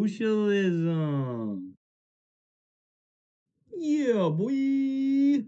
socialism. Yeah, boy.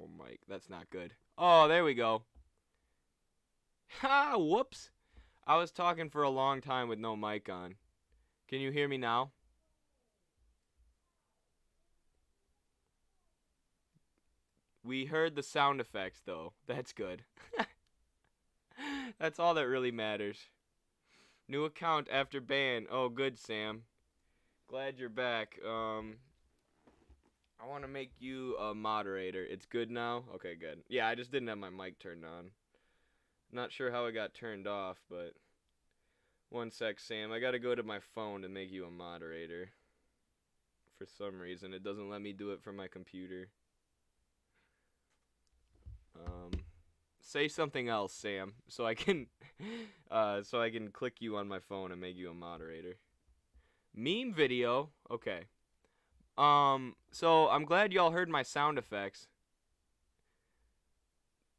Oh, Mike, that's not good. Oh, there we go. Ha! Whoops. I was talking for a long time with no mic on. Can you hear me now? We heard the sound effects, though. That's good. That's all that really matters. New account after ban. Oh, good, Sam. Glad you're back. I want to make you a moderator. It's good now? Okay, good. Yeah, I just didn't have my mic turned on. Not sure how it got turned off, but... One sec, Sam. I gotta go to my phone to make you a moderator. For some reason, it doesn't let me do it from my computer. Say something else, Sam, so I can click you on my phone and make you a moderator. Meme video, okay. So I'm glad y'all heard my sound effects.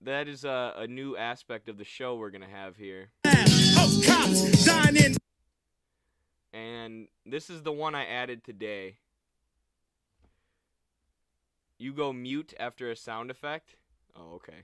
That is a new aspect of the show we're gonna have here. And this is the one I added today. You go mute after a sound effect? Oh, okay.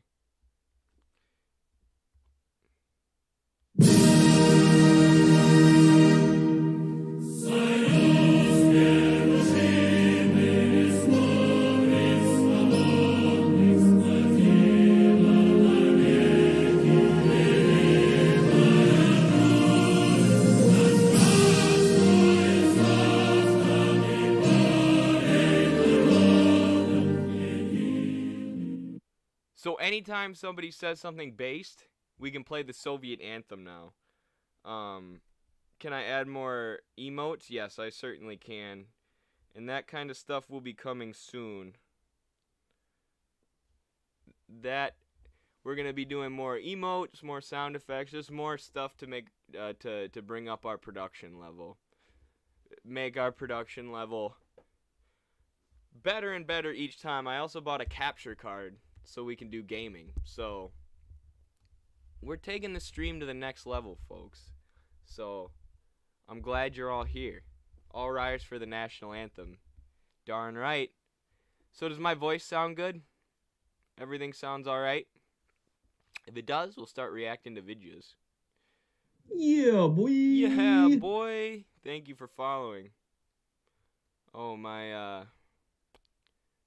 So anytime somebody says something based, we can play the Soviet anthem now. Can I add more emotes? Yes, I certainly can. And that kind of stuff will be coming soon. That we're gonna be doing more emotes, more sound effects, just more stuff to make to bring up our production level. Make our production level better and better each time. I also bought a capture card so we can do gaming. So we're taking the stream to the next level, folks. So I'm glad you're all here. All rise for the national anthem. Darn right. So does my voice sound good? Everything sounds alright? If it does, we'll start reacting to videos. Yeah, boy. Yeah, boy. Thank you for following. Oh, my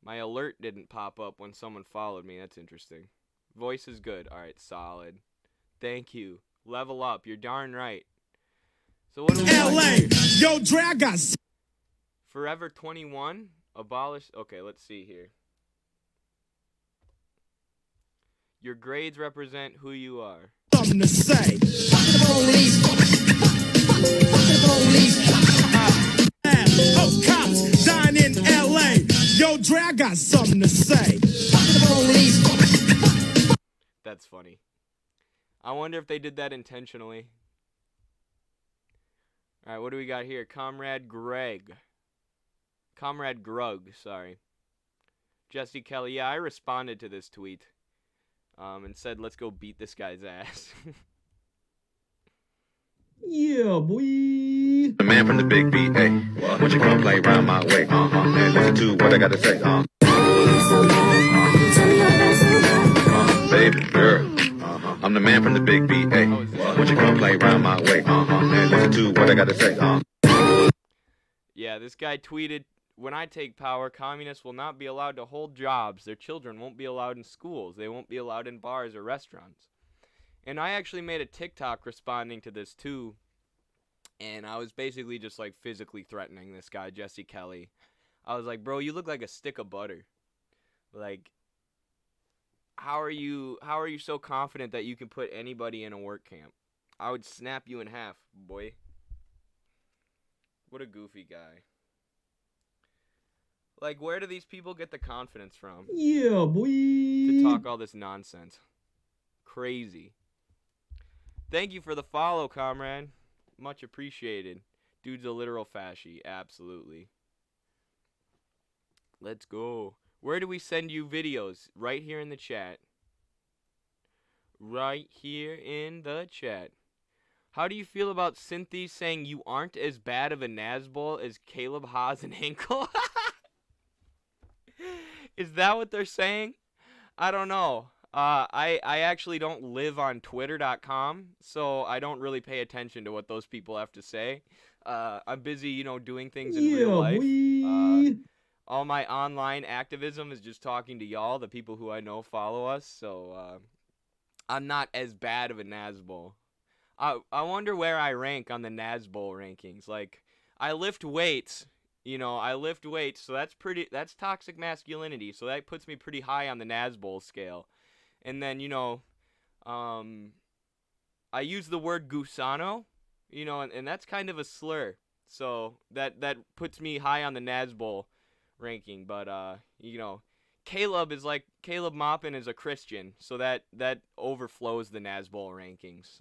alert didn't pop up when someone followed me. That's interesting. Voice is good. Alright, solid. Thank you. Level up. You're darn right. So what do we LA, yo, Dragas. Forever 21? Abolish. Okay, let's see here. Your grades represent who you are. Something to say. Fuck the police. Fuck the police. Oh, cops dying in LA. Yo, Dre, I got something to say. Fuck the police. That's funny. I wonder if they did that intentionally. Alright, what do we got here? Comrade Grug, sorry. Jesse Kelly, yeah, I responded to this tweet. And said, let's go beat this guy's ass. Yeah, boy. The man from the big B, hey. Won't you come play round my way? And listen to what I gotta say. Baby girl. I'm the man from the big B, hey. Won't you come play round my way? And listen to what I gotta say. Yeah, this guy tweeted, when I take power, communists will not be allowed to hold jobs. Their children won't be allowed in schools. They won't be allowed in bars or restaurants. And I actually made a TikTok responding to this too. And I was basically just like physically threatening this guy, Jesse Kelly. I was like, bro, you look like a stick of butter. Like, How are you so confident that you can put anybody in a work camp? I would snap you in half, boy. What a goofy guy. Like, where do these people get the confidence from Yeah, boy. to talk all this nonsense? Crazy. Thank you for the follow, comrade. Much appreciated. Dude's a literal fascie. Absolutely. Let's go. Where do we send you videos? Right here in the chat. Right here in the chat. How do you feel about Cynthia saying you aren't as bad of a Nazbol as Caleb Haas and Hinkle? Is that what they're saying? I don't know. I actually don't live on Twitter.com, so I don't really pay attention to what those people have to say. I'm busy, doing things in real life. Boy. All my online activism is just talking to y'all, the people who I know follow us, so I'm not as bad of a Nazbol. I wonder where I rank on the Nazbol rankings. Like, I lift weights, so that's toxic masculinity, so that puts me pretty high on the Nazbol scale. And then, I use the word gusano, and that's kind of a slur. So that puts me high on the Nazbol ranking. But, Caleb Maupin is a Christian, so that overflows the Nazbol rankings.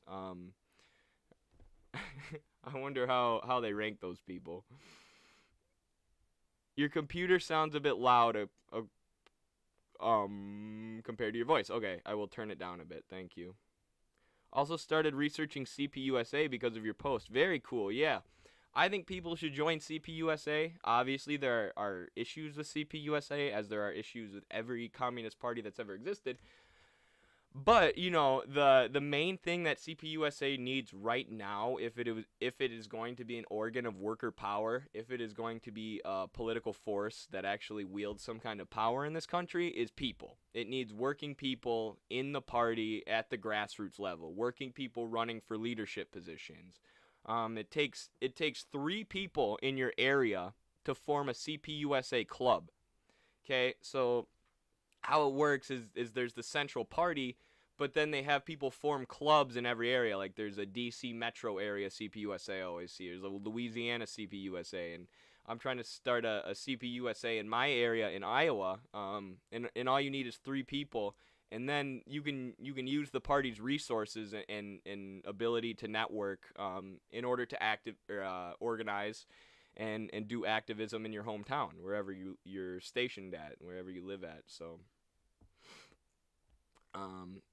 I wonder how they rank those people. Your computer sounds a bit loud compared to your voice. Okay, I will turn it down a bit. Thank you. Also started researching CPUSA because of your post. Very cool. Yeah. I think people should join CPUSA. Obviously, there are issues with CPUSA, as there are issues with every communist party that's ever existed. But, the main thing that CPUSA needs right now, if it is going to be an organ of worker power, if it is going to be a political force that actually wields some kind of power in this country, is people. It needs working people in the party at the grassroots level, working people running for leadership positions. It takes 3 people in your area to form a CPUSA club. Okay, so how it works is there's the central party, but then they have people form clubs in every area. Like, there's a DC metro area CPUSA I always see. There's a Louisiana CPUSA, and I'm trying to start a CPUSA in my area in Iowa. And all you need is 3 people, and then you can use the party's resources and ability to network in order to organize and do activism in your hometown, wherever you're stationed at, wherever you live at. So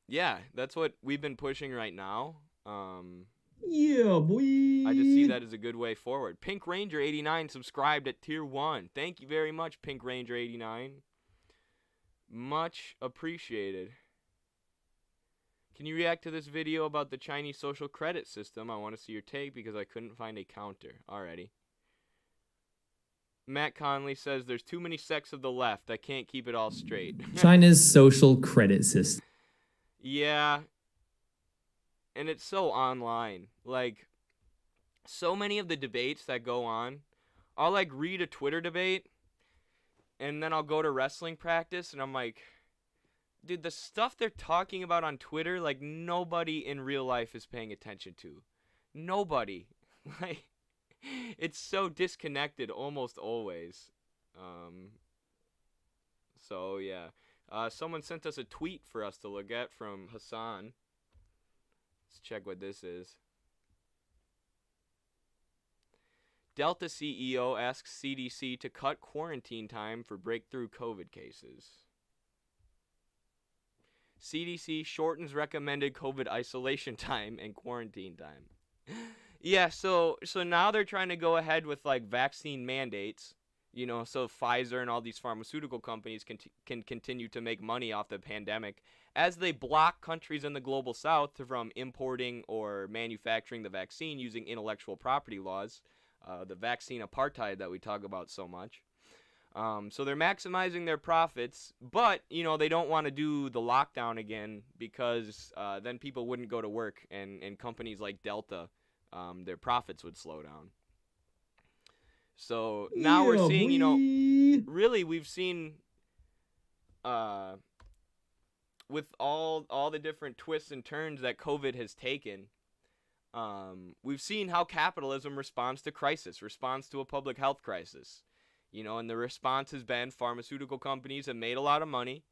yeah, that's what we've been pushing right now. Yeah, boy. I just see that as a good way forward. Pink Ranger 89 subscribed at tier 1. Thank you very much, Pink Ranger 89. Much appreciated. Can you react to this video about the Chinese social credit system? I want to see your take because I couldn't find a counter. Alrighty. Matt Conley says there's too many sects of the left. I can't keep it all straight. China's social credit system. Yeah. And it's so online. Like, so many of the debates that go on, I'll like read a Twitter debate and then I'll go to wrestling practice and I'm like, dude, the stuff they're talking about on Twitter, like, nobody in real life is paying attention to. Nobody. Like, it's so disconnected almost always. So yeah. Someone sent us a tweet for us to look at from Hassan. Let's check what this is. Delta CEO asks CDC to cut quarantine time for breakthrough COVID cases. CDC shortens recommended COVID isolation time and quarantine time. Yeah, so now they're trying to go ahead with like vaccine mandates, so Pfizer and all these pharmaceutical companies can continue to make money off the pandemic as they block countries in the global south from importing or manufacturing the vaccine using intellectual property laws, the vaccine apartheid that we talk about so much. So they're maximizing their profits, but, they don't want to do the lockdown again because then people wouldn't go to work and companies like Delta, their profits would slow down. So now we're seeing, really we've seen with all the different twists and turns that COVID has taken, we've seen how capitalism responds to crisis, responds to a public health crisis. You know, and the response has been pharmaceutical companies have made a lot of money,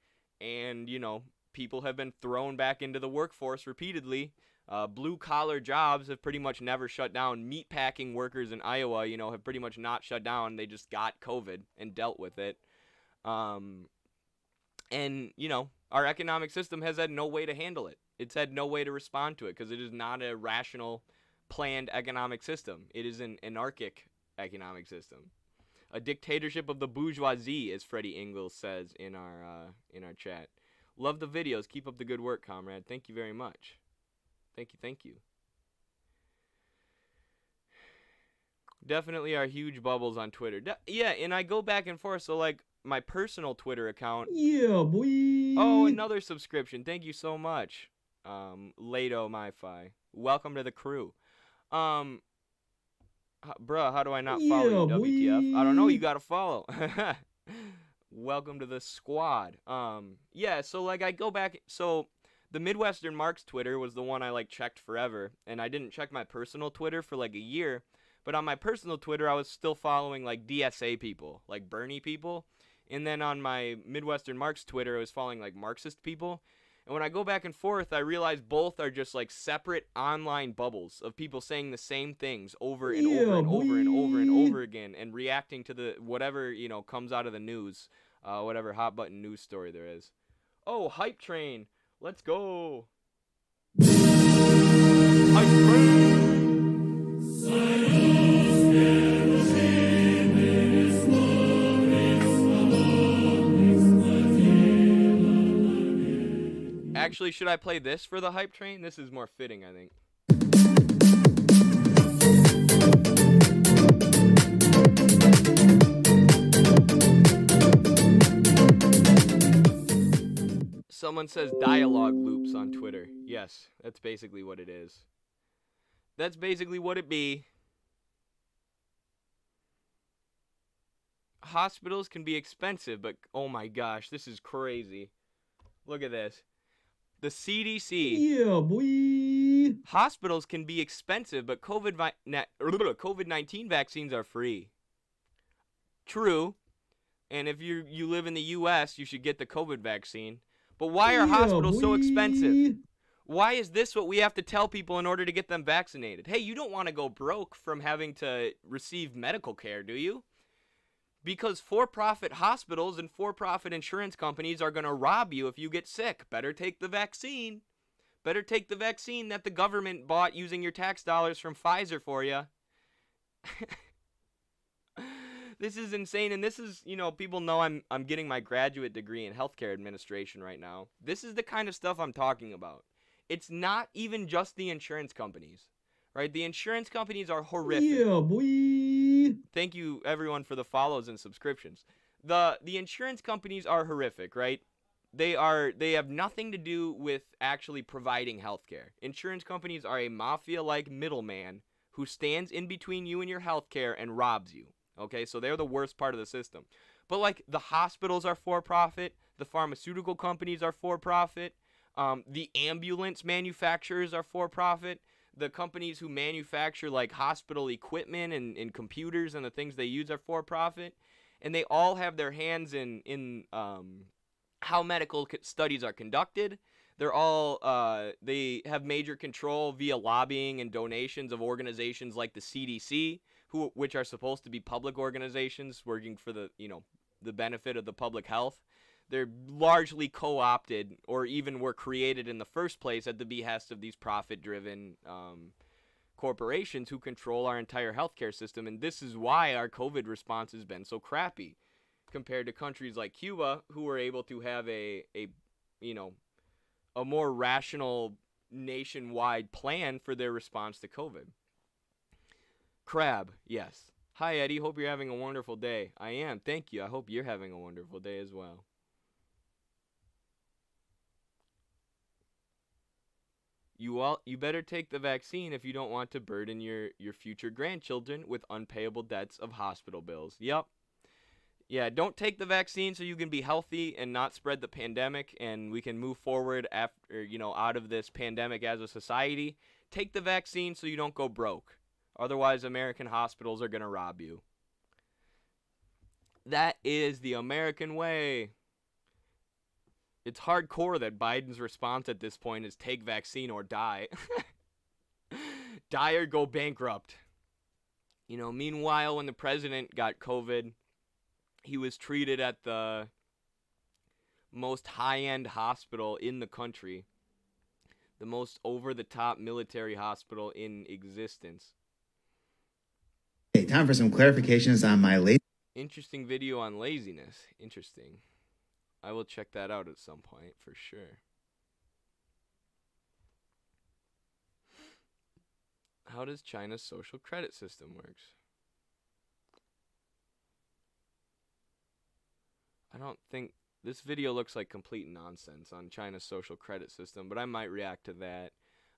and, you know, people have been thrown back into the workforce repeatedly. Blue-collar jobs have pretty much never shut down. Meatpacking workers in Iowa, you know, have pretty much not shut down. They just got COVID and dealt with it. And, you know, our economic system has had no way to handle it. It's had no way to respond to it because it is not a rational, planned economic system. It is an anarchic economic system. A dictatorship of the bourgeoisie, as Freddie Ingalls says in our chat. Love the videos. Keep up the good work, comrade. Thank you very much. Thank you. Definitely are huge bubbles on Twitter. Yeah, and I go back and forth. So, like, my personal Twitter account. Yeah, boy. Oh, another subscription. Thank you so much. Lato MyFi. Welcome to the crew. Bruh, how do I not follow you, WTF? I don't know. You gotta follow. Welcome to the squad. Yeah, so, like, I go back. So, the Midwestern Marx Twitter was the one I, like, checked forever. And I didn't check my personal Twitter for, like, a year. But on my personal Twitter, I was still following, like, DSA people, like Bernie people. And then on my Midwestern Marx Twitter, I was following, like, Marxist people. And when I go back and forth, I realize both are just, like, separate online bubbles of people saying the same things over and over and over and over and over again and reacting to the whatever, you know, comes out of the news, whatever hot button news story there is. Oh, hype train. Let's go. Hype train. Actually, should I play this for the hype train? This is more fitting, I think. Someone says dialogue loops on Twitter. Yes, that's basically what it is. That's basically what it be. Hospitals can be expensive, but oh my gosh, this is crazy. Look at this. The CDC. Yeah, boy. Hospitals can be expensive, but COVID-19 vaccines are free. True. And if you live in the U.S., you should get the COVID vaccine. But why are hospitals so expensive? Why is this what we have to tell people in order to get them vaccinated? Hey, you don't want to go broke from having to receive medical care, do you? Because for-profit hospitals and for-profit insurance companies are going to rob you if you get sick. Better take the vaccine. Better take the vaccine that the government bought using your tax dollars from Pfizer for you. This is insane, and this is, you know, people know I'm getting my graduate degree in healthcare administration right now. This is the kind of stuff I'm talking about. It's not even just the insurance companies, right? The insurance companies are horrific. Yeah, boy. Thank you, everyone, for the follows and subscriptions. The insurance companies are horrific, right? They have nothing to do with actually providing healthcare. Insurance companies are a mafia-like middleman who stands in between you and your healthcare and robs you. Okay, so they're the worst part of the system. But, like, the hospitals are for-profit. The pharmaceutical companies are for-profit. The ambulance manufacturers are for-profit. The companies who manufacture, like, hospital equipment and computers and the things they use are for-profit. And they all have their hands in how medical studies are conducted. They're all, they have major control via lobbying and donations of organizations like the CDC, which are supposed to be public organizations working for the, you know, the benefit of the public health. They're largely co-opted or even were created in the first place at the behest of these profit-driven corporations who control our entire healthcare system. And this is why our COVID response has been so crappy compared to countries like Cuba, who were able to have a more rational nationwide plan for their response to COVID. Crab, yes. Hi, Eddie. Hope you're having a wonderful day. I am. Thank you. I hope you're having a wonderful day as well. You better take the vaccine if you don't want to burden your future grandchildren with unpayable debts of hospital bills. Yep. Yeah, don't take the vaccine so you can be healthy and not spread the pandemic, and we can move forward after, out of this pandemic as a society. Take the vaccine so you don't go broke. Otherwise, American hospitals are going to rob you. That is the American way. It's hardcore that Biden's response at this point is take vaccine or die. Die or go bankrupt. Meanwhile, when the president got COVID, he was treated at the most high-end hospital in the country. The most over-the-top military hospital in existence. Okay, time for some clarifications on my Interesting video on laziness. Interesting. I will check that out at some point for sure. How does China's social credit system works? I don't think this video looks like complete nonsense on China's social credit system, but I might react to that.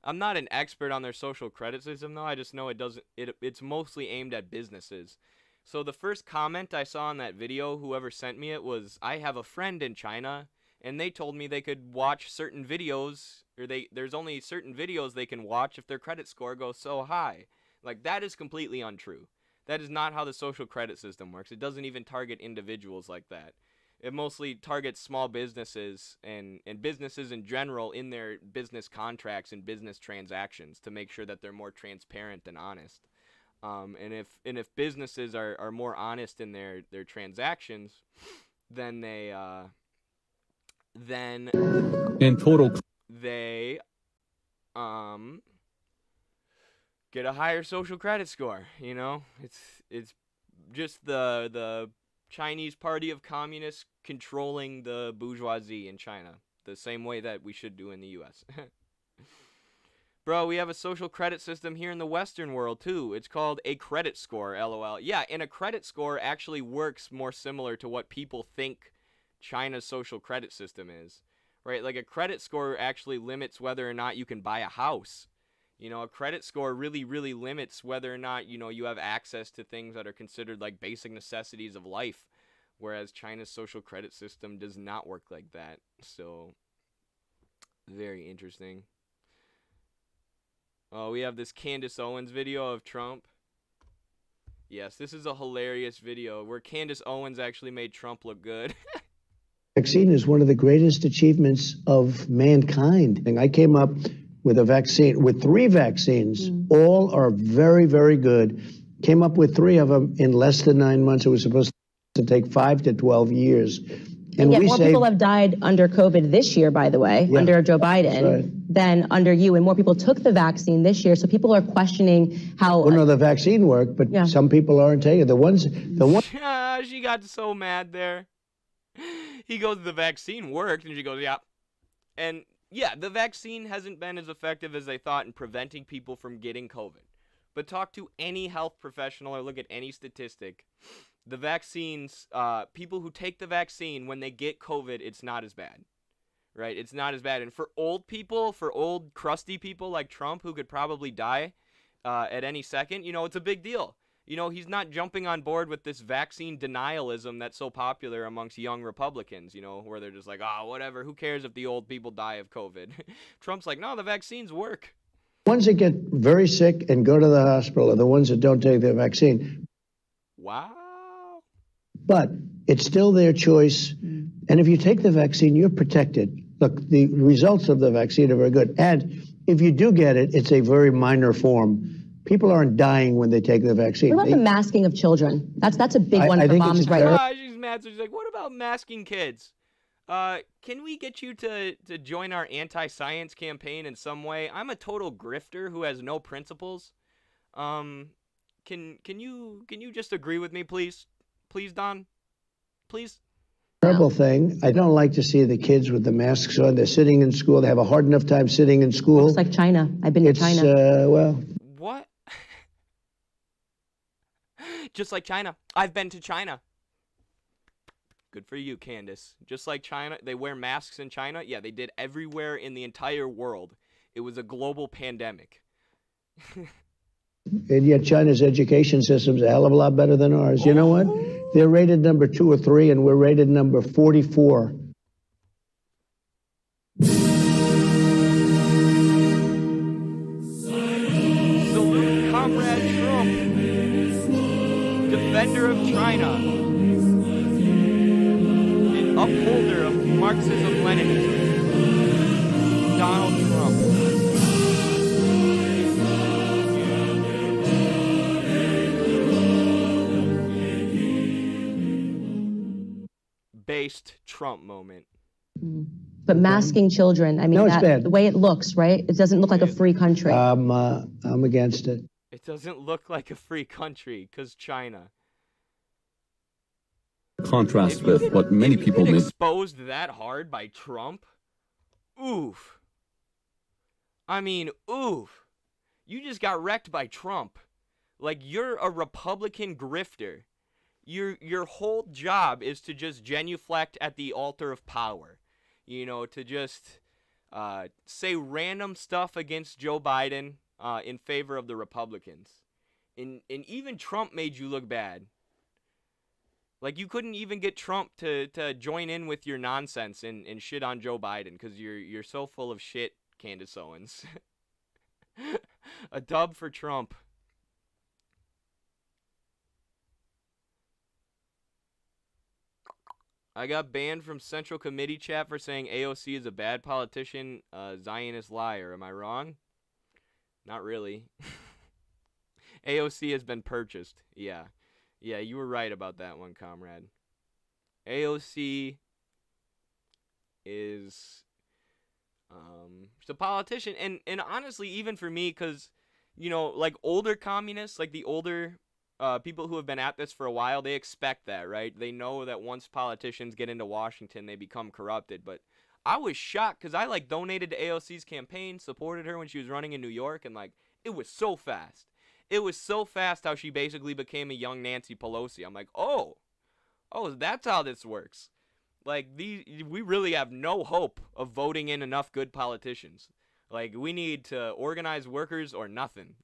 I'm not an expert on their social credit system though. I just know it's mostly aimed at businesses. So the first comment I saw in that video, whoever sent me it, was I have a friend in China and they told me they could watch certain videos, or there's only certain videos they can watch if their credit score goes so high. Like, that is completely untrue. That is not how the social credit system works. It doesn't even target individuals like that. It mostly targets small businesses and businesses in general in their business contracts and business transactions to make sure that they're more transparent and honest. And if businesses are more honest in their transactions, then they In total, they get a higher social credit score. It's just the Chinese Party of Communists controlling the bourgeoisie in China, the same way that we should do in the U.S. Bro, we have a social credit system here in the Western world, too. It's called a credit score, LOL. Yeah, and a credit score actually works more similar to what people think China's social credit system is, right? Like, a credit score actually limits whether or not you can buy a house. A credit score really, really limits whether or not, you have access to things that are considered like basic necessities of life, whereas China's social credit system does not work like that. So, very interesting. Oh, we have this Candace Owens video of Trump. Yes, this is a hilarious video where Candace Owens actually made Trump look good. Vaccine is one of the greatest achievements of mankind. And I came up with a vaccine, with 3 vaccines. All are very, very good. Came up with 3 of them in less than 9 months. It was supposed to take 5 to 12 years. And yet more people have died under COVID this year, by the way, under Joe Biden, than under you. And more people took the vaccine this year. So people are questioning how... Well, no, the vaccine worked, but some people aren't taking it. The ones... She got so mad there. He goes, the vaccine worked, and she goes, yeah. And yeah, the vaccine hasn't been as effective as they thought in preventing people from getting COVID. But talk to any health professional or look at any statistic. The vaccines, people who take the vaccine, when they get COVID, it's not as bad, right? It's not as bad. And for old people, for old crusty people like Trump, who could probably die at any second, it's a big deal. He's not jumping on board with this vaccine denialism that's so popular amongst young Republicans, where they're just like, whatever, who cares if the old people die of COVID? Trump's like, no, the vaccines work. The ones that get very sick and go to the hospital are the ones that don't take the vaccine. Wow. But it's still their choice. And if you take the vaccine, you're protected. Look, the results of the vaccine are very good. And if you do get it, it's a very minor form. People aren't dying when they take the vaccine. What about the masking of children? That's a big one for moms right now. She's mad. So she's like, what about masking kids? Can we get you to join our anti-science campaign in some way? I'm a total grifter who has no principles. Can you just agree with me, please? Please, Don? Please? Terrible thing. I don't like to see the kids with the masks on. They're sitting in school. They have a hard enough time sitting in school. Looks like China. I've been to China. What? Just like China. I've been to China. Good for you, Candace. Just like China, they wear masks in China. Yeah, they did everywhere in the entire world. It was a global pandemic. And yet China's education system's a hell of a lot better than ours. You know what? They're rated number 2 or 3, and we're rated number 44. Salute Comrade Trump, defender of China, and upholder of Marxism-Leninism, Donald Trump. Based Trump moment. But masking children, I mean, No, it's bad. the way it looks, right? It doesn't look like a free country. I'm against it. It doesn't look like a free country, because China. Contrast with what many people Get may exposed that hard by Trump? Oof. I mean, oof. You just got wrecked by Trump. Like, you're a Republican grifter. Your whole job is to just genuflect at the altar of power. You know, to just say random stuff against Joe Biden in favor of the Republicans. And even Trump made you look bad. Like, you couldn't even get Trump to join in with your nonsense and shit on Joe Biden because you're so full of shit, Candace Owens. A dub for Trump. I got banned from Central Committee chat for saying AOC is a bad politician, Zionist liar. Am I wrong? Not really. AOC has been purchased. Yeah. Yeah, you were right about that one, comrade. AOC is she's a politician. And honestly, even for me, because, you know, like older communists, like the older people who have been at this for a while, they expect that, right? They know that once politicians get into Washington, they become corrupted. But I was shocked because I, like, donated to AOC's campaign, supported her when she was running in New York, and, like, it was so fast. It was so fast how she basically became a young Nancy Pelosi. I'm like, oh, that's how this works. Like, we really have no hope of voting in enough good politicians. Like, we need to organize workers or nothing.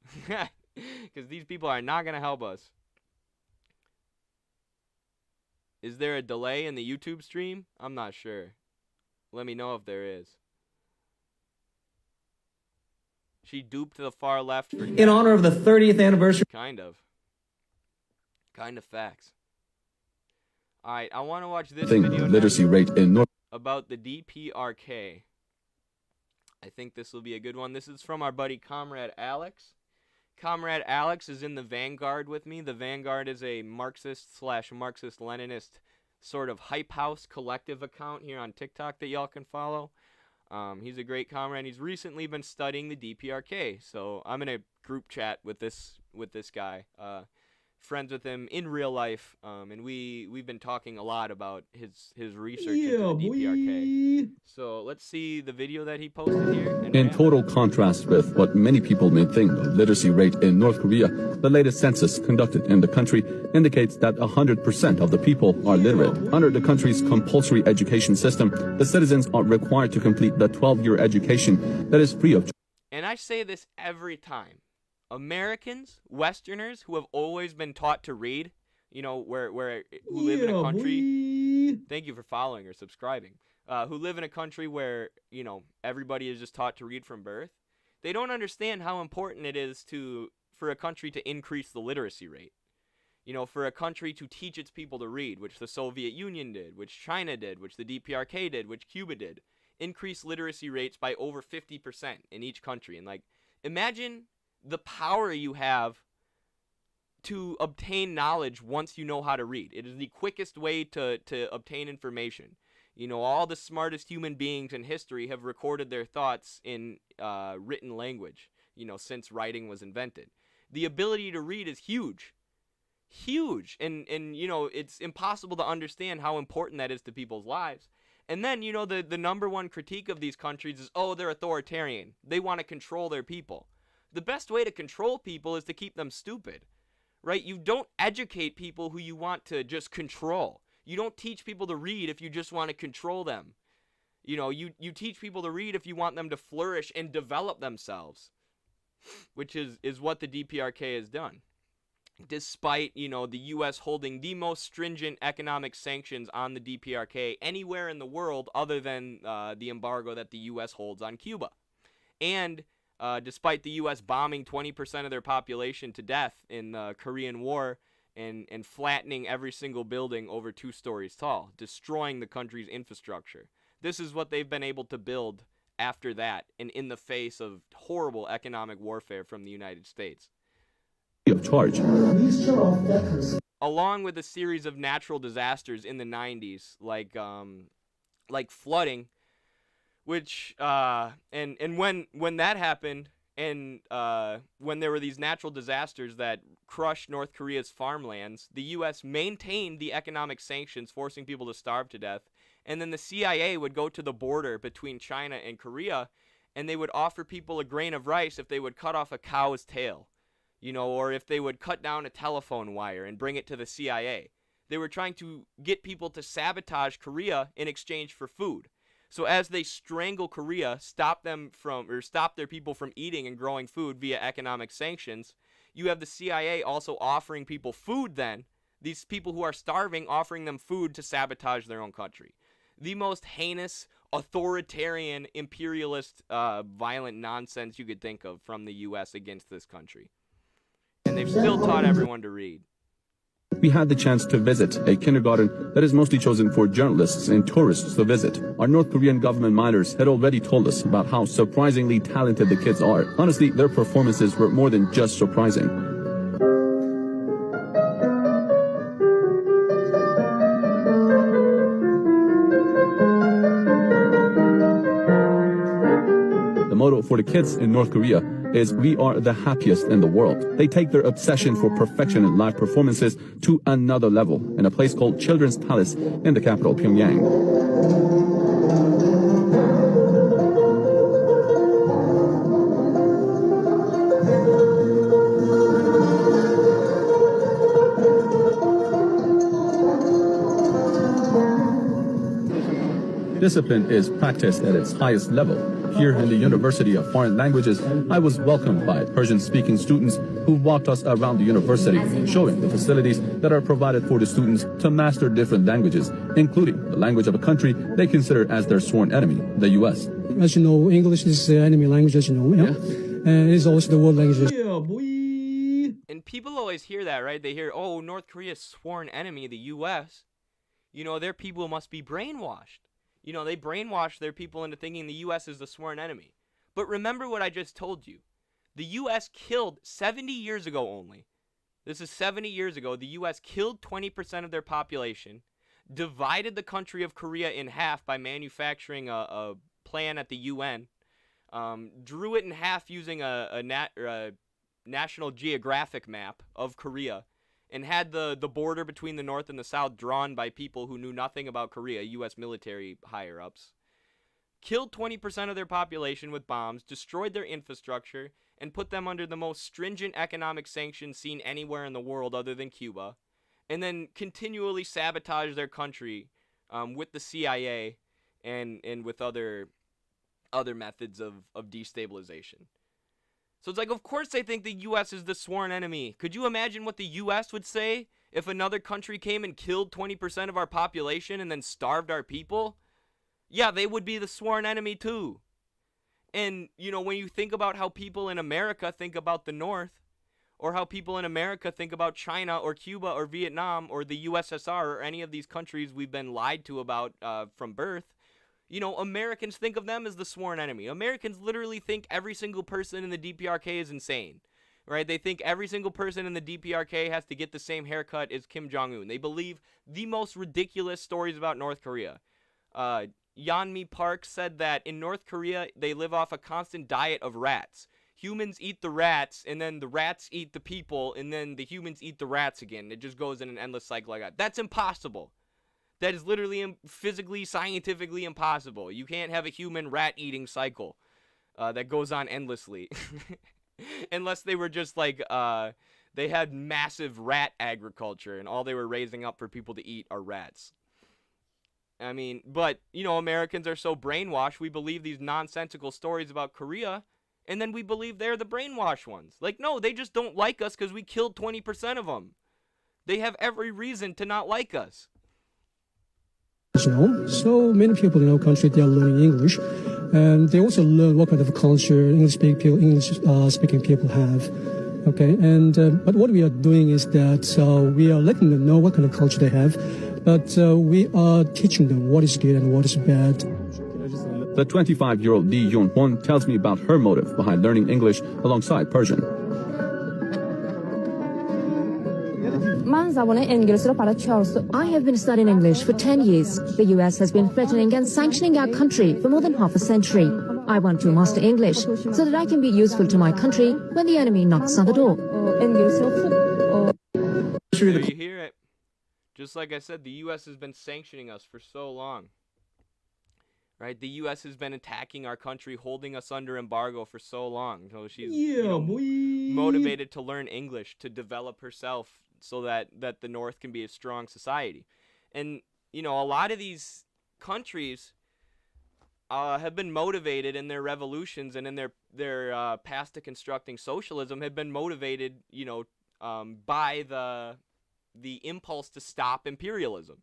Because these people are not going to help us. Is there a delay in the YouTube stream? I'm not sure. Let me know if there is. She duped the far left for In honor of the 30th anniversary. Kind of facts. Alright, I want to watch this think video literacy next rate in North about the DPRK. I think this will be a good one. This is from our buddy Comrade Alex. Comrade Alex is in the Vanguard with me. The Vanguard is a Marxist/Marxist-Leninist sort of hype house collective account here on TikTok that y'all can follow. He's a great comrade. He's recently been studying the DPRK, so I'm in a group chat with this guy. Friends with him in real life, and we've been talking a lot about his research into the DPRK. So let's see the video that he posted here. in total contrast with what many people may think the literacy rate in North Korea. The latest census conducted in the country indicates that 100% of the people are literate. Under the country's compulsory education system, the citizens are required to complete the 12-year education that is free of charge. And I say this every time. Americans, Westerners who have always been taught to read, you know, who live in a country. Thank you for following or subscribing. Who live in a country where, you know, everybody is just taught to read from birth. They don't understand how important it is for a country to increase the literacy rate. You know, for a country to teach its people to read, which the Soviet Union did, which China did, which the DPRK did, which Cuba did. Increase literacy rates by over 50% in each country. And, like, imagine the power you have to obtain knowledge once you know how to read. It is the quickest way to obtain information. You know, all the smartest human beings in history have recorded their thoughts in written language, you know, since writing was invented. The ability to read is huge. Huge. And you know, it's impossible to understand how important that is to people's lives. And then, you know, the number one critique of these countries is, oh, they're authoritarian. They want to control their people. The best way to control people is to keep them stupid, right? You don't educate people who you want to just control. You don't teach people to read if you just want to control them. You know, you teach people to read if you want them to flourish and develop themselves, which is what the DPRK has done. despite, the U.S. holding the most stringent economic sanctions on the DPRK anywhere in the world other than the embargo that the U.S. holds on Cuba. And despite the U.S. bombing 20% of their population to death in the Korean War and flattening every single building over 2 stories tall, destroying the country's infrastructure. This is what they've been able to build after that, and in the face of horrible economic warfare from the United States. Of charge. Along with a series of natural disasters in the 90s, like flooding, which and when that happened, and when there were these natural disasters that crushed North Korea's farmlands, the U.S. maintained the economic sanctions, forcing people to starve to death. And then the CIA would go to the border between China and Korea, and they would offer people a grain of rice if they would cut off a cow's tail, or if they would cut down a telephone wire and bring it to the CIA. They were trying to get people to sabotage Korea in exchange for food. So as they strangle Korea, stop their people from eating and growing food via economic sanctions, you have the CIA also offering people food then, these people who are starving, offering them food to sabotage their own country. The most heinous, authoritarian, imperialist, violent nonsense you could think of from the U.S. against this country. And they've still taught everyone to read. We had the chance to visit a kindergarten that is mostly chosen for journalists and tourists to visit. Our North Korean government minors had already told us about how surprisingly talented the kids are. Honestly, their performances were more than just surprising. The motto for the kids in North Korea is "We are the happiest in the world." They take their obsession for perfection in live performances to another level in a place called Children's Palace in the capital, Pyongyang. Discipline is practiced at its highest level. Here in the University of Foreign Languages, I was welcomed by Persian-speaking students who walked us around the university, showing the facilities that are provided for the students to master different languages, including the language of a country they consider as their sworn enemy, the U.S. As you know, English is the enemy language, as you know. And it's also the world language. Yeah, boy. And people always hear that, right? They hear, oh, North Korea's sworn enemy, the U.S. Their people must be brainwashed. They brainwash their people into thinking the U.S. is the sworn enemy. But remember what I just told you. The U.S. killed 70 years ago only. This is 70 years ago. The U.S. killed 20% of their population, divided the country of Korea in half by manufacturing a plan at the UN, drew it in half using a National Geographic map of Korea, and had the border between the North and the South drawn by people who knew nothing about Korea, U.S. military higher-ups, killed 20% of their population with bombs, destroyed their infrastructure, and put them under the most stringent economic sanctions seen anywhere in the world other than Cuba, and then continually sabotaged their country with the CIA and with other methods of destabilization. So it's like, of course they think the U.S. is the sworn enemy. Could you imagine what the U.S. would say if another country came and killed 20% of our population and then starved our people? Yeah, they would be the sworn enemy too. And, when you think about how people in America think about the North, or how people in America think about China or Cuba or Vietnam or the USSR or any of these countries we've been lied to about from birth, Americans think of them as the sworn enemy. Americans literally think every single person in the DPRK is insane, right? They think every single person in the DPRK has to get the same haircut as Kim Jong-un. They believe the most ridiculous stories about North Korea. Yeonmi Park said that in North Korea, they live off a constant diet of rats. Humans eat the rats, and then the rats eat the people, and then the humans eat the rats again. It just goes in an endless cycle like that. That's impossible. That is literally physically, scientifically impossible. You can't have a human rat-eating cycle that goes on endlessly. Unless they were just like, they had massive rat agriculture and all they were raising up for people to eat are rats. I mean, but, Americans are so brainwashed, we believe these nonsensical stories about Korea, And then we believe they're the brainwashed ones. Like, no, they just don't like us because we killed 20% of them. They have every reason to not like us. So many people in our country, they are learning English, and they also learn what kind of culture English-speaking people have. Okay, and but what we are doing is that we are letting them know what kind of culture they have, but we are teaching them what is good and what is bad. The 25-year-old Lee Yun-won tells me about her motive behind learning English alongside Persian. I have been studying English for 10 years. The US has been threatening and sanctioning our country for more than half a century. I want to master English so that I can be useful to my country when the enemy knocks on the door. So you hear it? Just like I said, the US has been sanctioning us for so long. Right? The US has been attacking our country, holding us under embargo for so long. So she's motivated to learn English, to develop herself so that the North can be a strong society. And, a lot of these countries have been motivated in their revolutions and in their path to constructing socialism have been motivated, by the impulse to stop imperialism.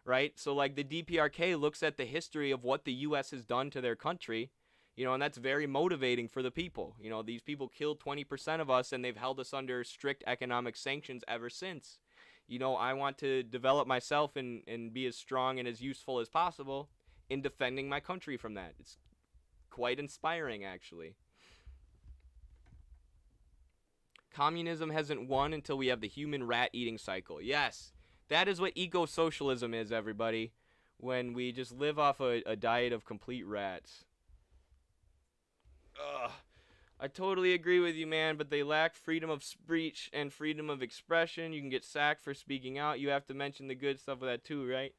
Right? So like the DPRK looks at the history of what the U.S. has done to their country, and that's very motivating for the people. These people killed 20% of us and they've held us under strict economic sanctions ever since. I want to develop myself and be as strong and as useful as possible in defending my country from that. It's quite inspiring, actually. Communism hasn't won until we have the human rat-eating cycle. Yes. That is what eco-socialism is, everybody, when we just live off a diet of complete rats. Ugh. I totally agree with you, man, but they lack freedom of speech and freedom of expression. You can get sacked for speaking out. You have to mention the good stuff of that too, right?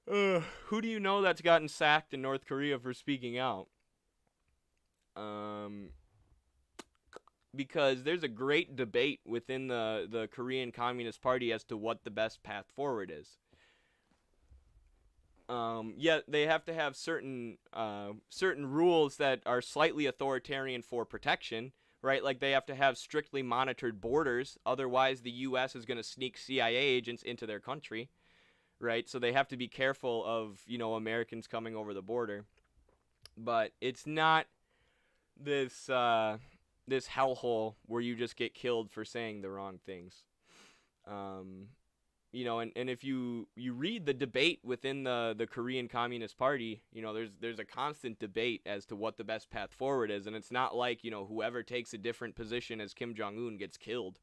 Who do you know that's gotten sacked in North Korea for speaking out? Because there's a great debate within the Korean Communist Party as to what the best path forward is. Yeah, they have to have certain rules that are slightly authoritarian for protection, right? Like they have to have strictly monitored borders, otherwise the U.S. is going to sneak CIA agents into their country, right? So they have to be careful of, Americans coming over the border. But it's not this hellhole where you just get killed for saying the wrong things. And if you read the debate within the Korean Communist Party, there's a constant debate as to what the best path forward is, and it's not like, whoever takes a different position as Kim Jong-un gets killed.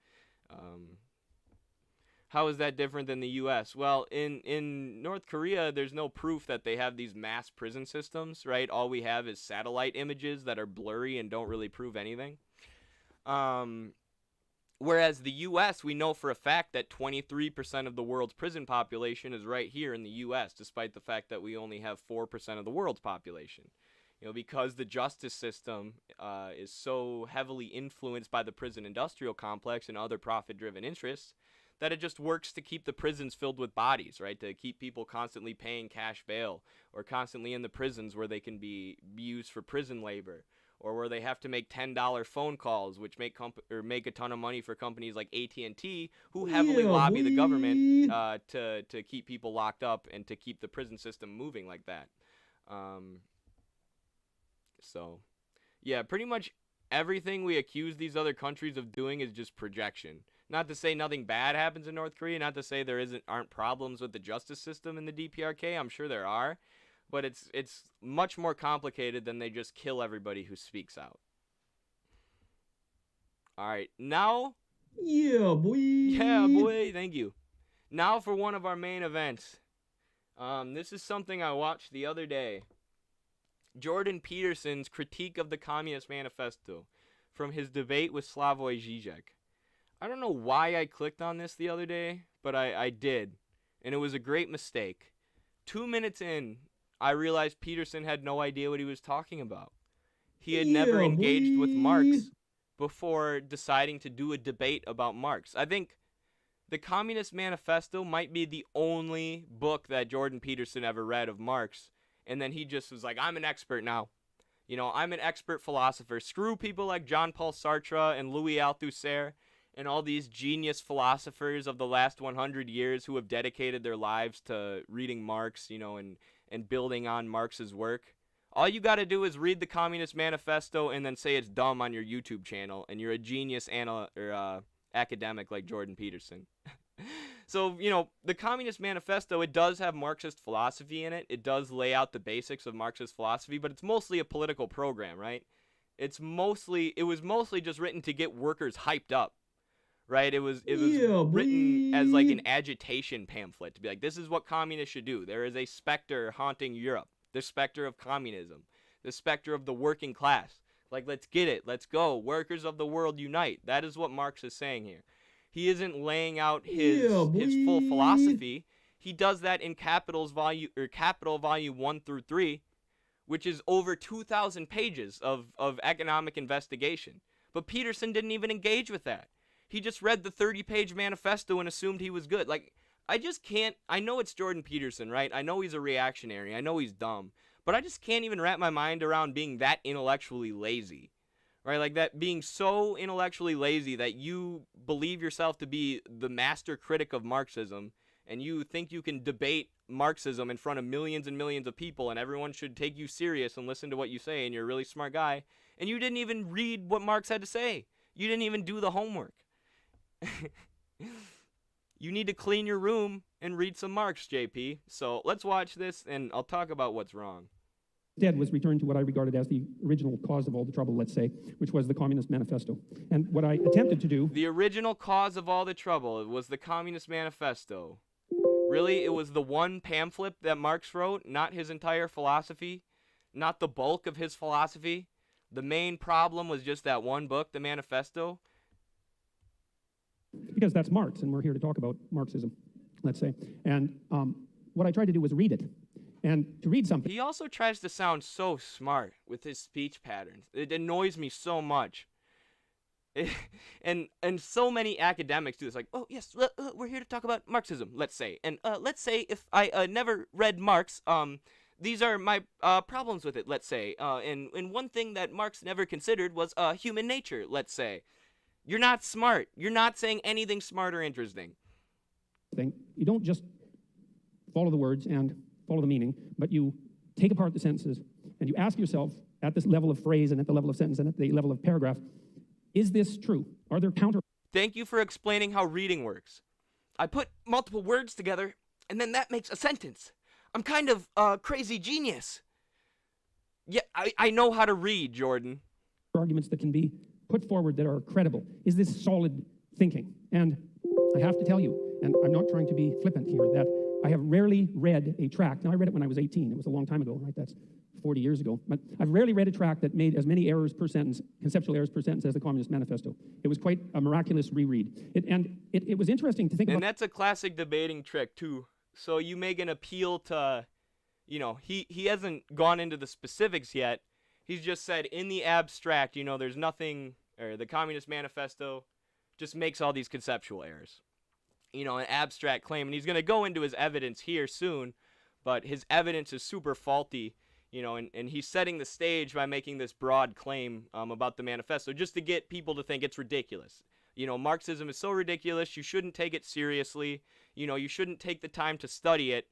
How is that different than the U.S.? Well, in North Korea, there's no proof that they have these mass prison systems, right? All we have is satellite images that are blurry and don't really prove anything. Whereas the U.S., we know for a fact that 23% of the world's prison population is right here in the U.S., despite the fact that we only have 4% of the world's population. Because the justice system is so heavily influenced by the prison industrial complex and other profit-driven interests that it just works to keep the prisons filled with bodies, right? To keep people constantly paying cash bail or constantly in the prisons where they can be used for prison labor, or where they have to make $10 phone calls, which make a ton of money for companies like AT&T, who heavily lobby the government to keep people locked up and to keep the prison system moving like that. So, yeah, pretty much everything we accuse these other countries of doing is just projection. Not to say nothing bad happens in North Korea, not to say there aren't problems with the justice system in the DPRK. I'm sure there are. But it's much more complicated than they just kill everybody who speaks out. All right, now... Yeah, boy. Yeah, boy, thank you. Now for one of our main events. This is something I watched the other day. Jordan Peterson's critique of the Communist Manifesto from his debate with Slavoj Žižek. I don't know why I clicked on this the other day, but I did. And it was a great mistake. 2 minutes in, I realized Peterson had no idea what he was talking about. He had never engaged with Marx before deciding to do a debate about Marx. I think the Communist Manifesto might be the only book that Jordan Peterson ever read of Marx, and then he just was like, I'm an expert now. You know, I'm an expert philosopher. Screw people like Jean-Paul Sartre and Louis Althusser and all these genius philosophers of the last 100 years who have dedicated their lives to reading Marx, you know, and building on Marx's work. All you got to do is read the Communist Manifesto and then say it's dumb on your YouTube channel, and you're a genius academic like Jordan Peterson. So, you know, the Communist Manifesto, it does have Marxist philosophy in it. It does lay out the basics of Marxist philosophy, but it's mostly a political program, right? It was mostly just written to get workers hyped up, right? It was written as like an agitation pamphlet to be like, this is what communists should do. There is a specter haunting Europe, the specter of communism, the specter of the working class. Like, let's get it. Let's go. Workers of the world unite. That is what Marx is saying here. He isn't laying out his full philosophy. He does that in Capital Volume 1 through 3, which is over 2,000 pages of economic investigation. But Peterson didn't even engage with that. He just read the 30-page manifesto and assumed he was good. Like, I just can't. I know it's Jordan Peterson, right? I know he's a reactionary. I know he's dumb. But I just can't even wrap my mind around being that intellectually lazy. Right, like that, being so intellectually lazy that you believe yourself to be the master critic of Marxism, and you think you can debate Marxism in front of millions and millions of people, and everyone should take you serious and listen to what you say, and you're a really smart guy, and you didn't even read what Marx had to say. You didn't even do the homework. You need to clean your room and read some Marx, JP. So let's watch this, and I'll talk about what's wrong. Instead was returned to what I regarded as the original cause of all the trouble, let's say, which was the Communist Manifesto. And what I attempted to do... The original cause of all the trouble was the Communist Manifesto. Really? It was the one pamphlet that Marx wrote, not his entire philosophy, not the bulk of his philosophy. The main problem was just that one book, the Manifesto. Because that's Marx, and we're here to talk about Marxism, let's say. And what I tried to do was read it. And to read something... He also tries to sound so smart with his speech patterns. It annoys me so much. And so many academics do this, like, oh, yes, we're here to talk about Marxism, let's say. And let's say if I never read Marx, these are my problems with it, let's say. And one thing that Marx never considered was human nature, let's say. You're not smart. You're not saying anything smart or interesting. You don't just follow the words and follow the meaning, but you take apart the sentences and you ask yourself at this level of phrase and at the level of sentence and at the level of paragraph, is this true? Are there counter... Thank you for explaining how reading works. I put multiple words together and then that makes a sentence. I'm kind of a crazy genius. Yeah, I know how to read, Jordan. Arguments that can be put forward that are credible. Is this solid thinking? And I have to tell you, and I'm not trying to be flippant here, that I have rarely read a tract. Now, I read it when I was 18. It was a long time ago, right? That's 40 years ago. But I've rarely read a tract that made as many errors per sentence, conceptual errors per sentence, as the Communist Manifesto. It was quite a miraculous reread. It was interesting to think about... And that's a classic debating trick, too. So you make an appeal to, you know, he hasn't gone into the specifics yet. He's just said, in the abstract, you know, there's nothing, or the Communist Manifesto just makes all these conceptual errors. You know, an abstract claim, and he's going to go into his evidence here soon, but his evidence is super faulty, you know, and he's setting the stage by making this broad claim about the manifesto just to get people to think it's ridiculous. You know, Marxism is so ridiculous, you shouldn't take it seriously, you know, you shouldn't take the time to study it,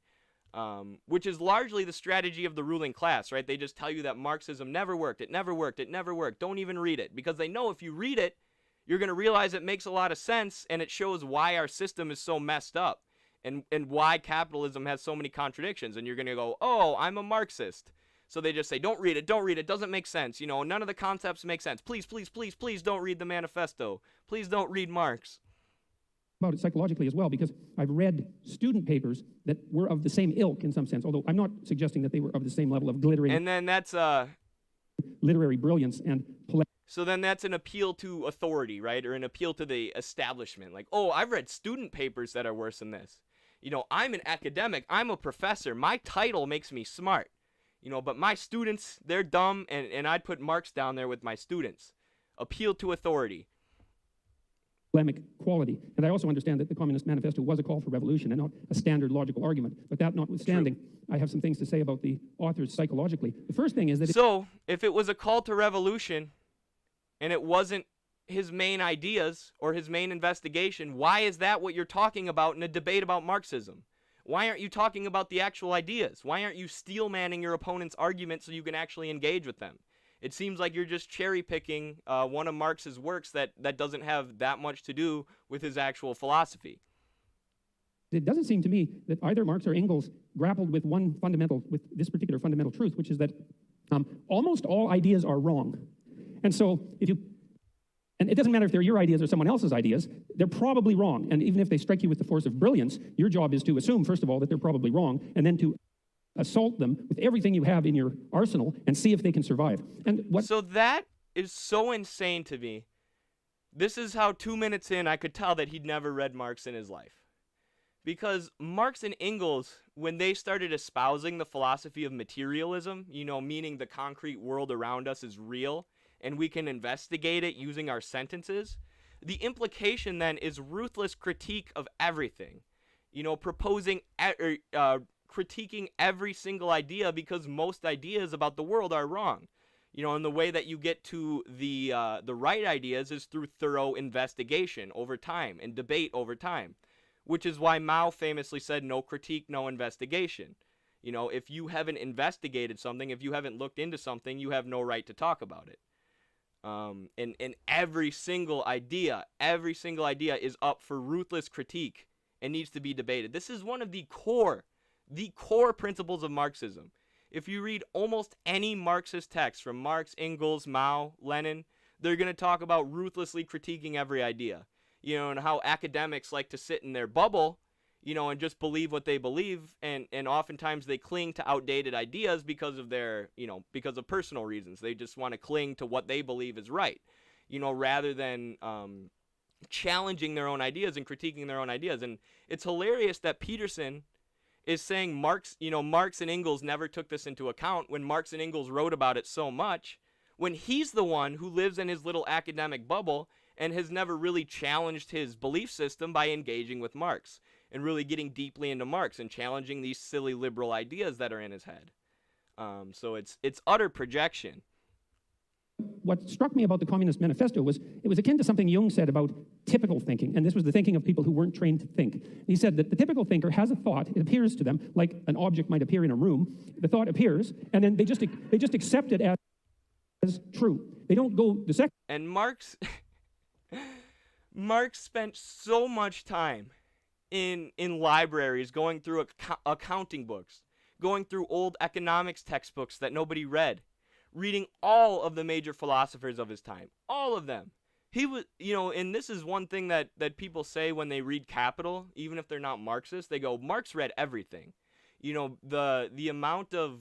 which is largely the strategy of the ruling class, right? They just tell you that Marxism never worked, it never worked, it never worked, don't even read it, because they know if you read it, you're going to realize it makes a lot of sense, and it shows why our system is so messed up, and why capitalism has so many contradictions, and you're going to go, oh, I'm a Marxist. So they just say, don't read it, doesn't make sense, you know, none of the concepts make sense. Please, please, please, please don't read the manifesto. Please don't read Marx. About it psychologically as well, because I've read student papers that were of the same ilk in some sense, although I'm not suggesting that they were of the same level of glittering... And then that's... literary brilliance and... So then that's an appeal to authority, right? Or an appeal to the establishment. Like, oh, I've read student papers that are worse than this. You know, I'm an academic. I'm a professor. My title makes me smart. You know, but my students, they're dumb, and I'd put Marx down there with my students. Appeal to authority. polemic quality. And I also understand that the Communist Manifesto was a call for revolution and not a standard logical argument. But that notwithstanding, I have some things to say about the authors psychologically. The first thing is that... So, if it was a call to revolution, and it wasn't his main ideas or his main investigation, why is that what you're talking about in a debate about Marxism? Why aren't you talking about the actual ideas? Why aren't you steel-manning your opponent's argument so you can actually engage with them? It seems like you're just cherry-picking one of Marx's works that doesn't have that much to do with his actual philosophy. It doesn't seem to me that either Marx or Engels grappled with this particular fundamental truth, which is that almost all ideas are wrong. And so and it doesn't matter if they're your ideas or someone else's ideas, they're probably wrong. And even if they strike you with the force of brilliance, your job is to assume, first of all, that they're probably wrong, and then to assault them with everything you have in your arsenal and see if they can survive. So that is so insane to me. This is how 2 minutes in I could tell that he'd never read Marx in his life. Because Marx and Engels, when they started espousing the philosophy of materialism, meaning the concrete world around us is real, and we can investigate it using our sentences, the implication then is ruthless critique of everything. Proposing, critiquing every single idea because most ideas about the world are wrong. And the way that you get to the right ideas is through thorough investigation over time and debate over time, which is why Mao famously said, no critique, no investigation. If you haven't investigated something, if you haven't looked into something, you have no right to talk about it. And every single idea is up for ruthless critique and needs to be debated. This is one of the core principles of Marxism. If you read almost any Marxist text from Marx, Engels, Mao, Lenin, they're going to talk about ruthlessly critiquing every idea. And how academics like to sit in their bubble, and just believe what they believe, and oftentimes they cling to outdated ideas because of because of personal reasons. They just want to cling to what they believe is right, rather than challenging their own ideas and critiquing their own ideas. And it's hilarious that Peterson is saying Marx and Engels never took this into account when Marx and Engels wrote about it so much, when he's the one who lives in his little academic bubble and has never really challenged his belief system by engaging with Marx and really getting deeply into Marx and challenging these silly liberal ideas that are in his head. So it's utter projection. What struck me about the Communist Manifesto was it was akin to something Jung said about typical thinking, and this was the thinking of people who weren't trained to think. He said that the typical thinker has a thought, it appears to them like an object might appear in a room. The thought appears, and then they just accept it as true. They don't go the second. And Marx spent so much time in libraries going through accounting books, going through old economics textbooks that nobody read, reading all of the major philosophers of his time, all of them. He was, and this is one thing that people say when they read Capital, even if they're not Marxist, they go, Marx read everything. The amount of,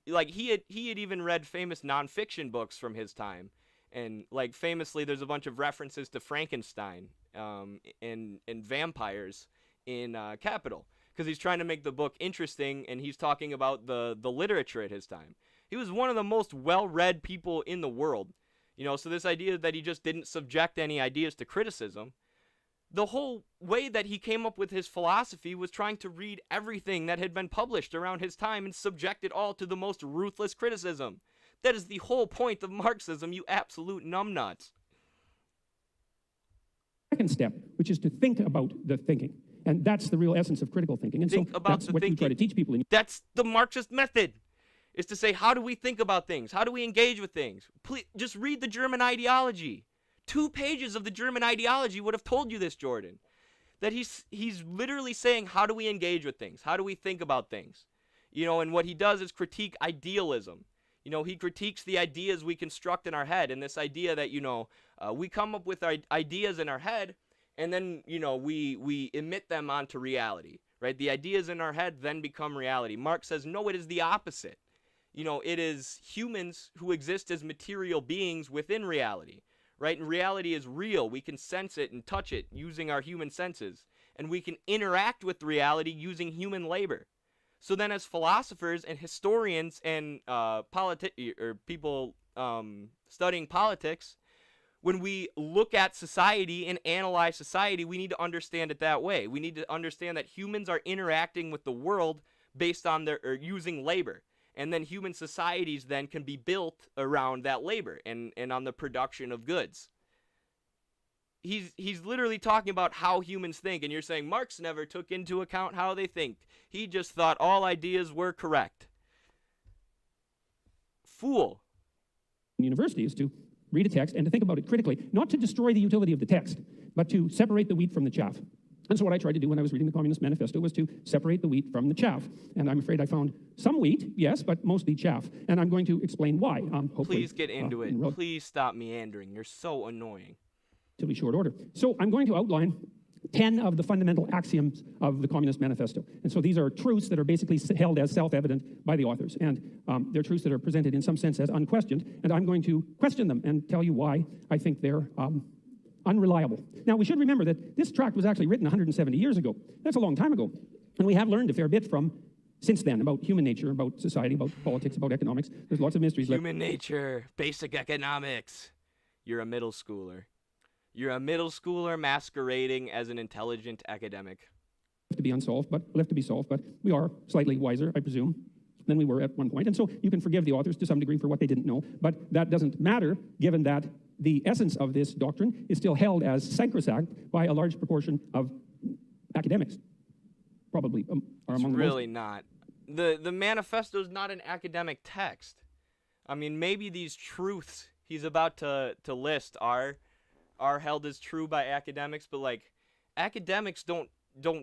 like, he had even read famous nonfiction books from his time. And, like, famously, there's a bunch of references to Frankenstein and vampires in Capital, because he's trying to make the book interesting, and he's talking about the literature at his time. He was one of the most well-read people in the world. So this idea that he just didn't subject any ideas to criticism, the whole way that he came up with his philosophy was trying to read everything that had been published around his time and subject it all to the most ruthless criticism. That is the whole point of Marxism, you absolute numbnuts. Second step, which is to think about the thinking. And that's the real essence of critical thinking. And think so about that's what we try to teach people. That's the Marxist method, is to say, how do we think about things? How do we engage with things? Please, just read the German ideology. 2 pages of the German ideology would have told you this, Jordan. That he's literally saying, how do we engage with things? How do we think about things? And what he does is critique idealism. He critiques the ideas we construct in our head, and this idea that, we come up with our ideas in our head, and then, we emit them onto reality, right? The ideas in our head then become reality. Marx says, no, it is the opposite. It is humans who exist as material beings within reality, right? And reality is real. We can sense it and touch it using our human senses, and we can interact with reality using human labor. So then, as philosophers and historians and people studying politics, when we look at society and analyze society, we need to understand it that way. We need to understand that humans are interacting with the world based on their, or using labor. And then human societies then can be built around that labor and on the production of goods. He's literally talking about how humans think, and you're saying Marx never took into account how they think. He just thought all ideas were correct. Fool. University is to read a text and to think about it critically, not to destroy the utility of the text, but to separate the wheat from the chaff. And so what I tried to do when I was reading the Communist Manifesto was to separate the wheat from the chaff. And I'm afraid I found some wheat, yes, but mostly chaff. And I'm going to explain why. Please get into it. Please stop meandering. You're so annoying. To be short order. So I'm going to outline 10 of the fundamental axioms of the Communist Manifesto. And so these are truths that are basically held as self-evident by the authors. And they're truths that are presented in some sense as unquestioned. And I'm going to question them and tell you why I think they're unreliable. Now, we should remember that this tract was actually written 170 years ago. That's a long time ago. And we have learned a fair bit from since then about human nature, about society, about politics, about economics. There's lots of mysteries. Human nature, basic economics. You're a middle schooler. You're a middle schooler masquerading as an intelligent academic. To be unsolved, but left to be solved, but we are slightly wiser, I presume, than we were at one point. And so you can forgive the authors to some degree for what they didn't know, but that doesn't matter given that the essence of this doctrine is still held as sacrosanct by a large proportion of academics. Probably are among the really most. Not. The manifesto is not an academic text. I mean, maybe these truths he's about to list are held as true by academics, but like academics don't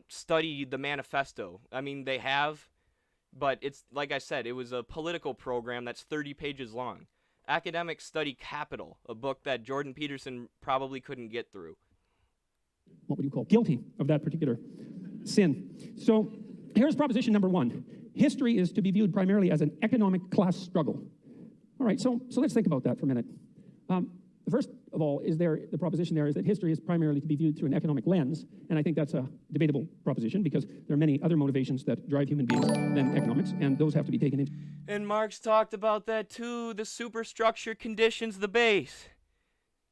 study the manifesto. I mean, they have, but it's like I said, it was a political program that's 30 pages long. Academics study Capital, a book that Jordan Peterson probably couldn't get through. What would you call guilty of that particular sin? So here's proposition number 1. History is to be viewed primarily as an economic class struggle. All right, so let's think about that for a minute. The first of all is the proposition there is that history is primarily to be viewed through an economic lens, and I think that's a debatable proposition because there are many other motivations that drive human beings than economics, and those have to be taken into. And Marx talked about that too. The superstructure conditions the base.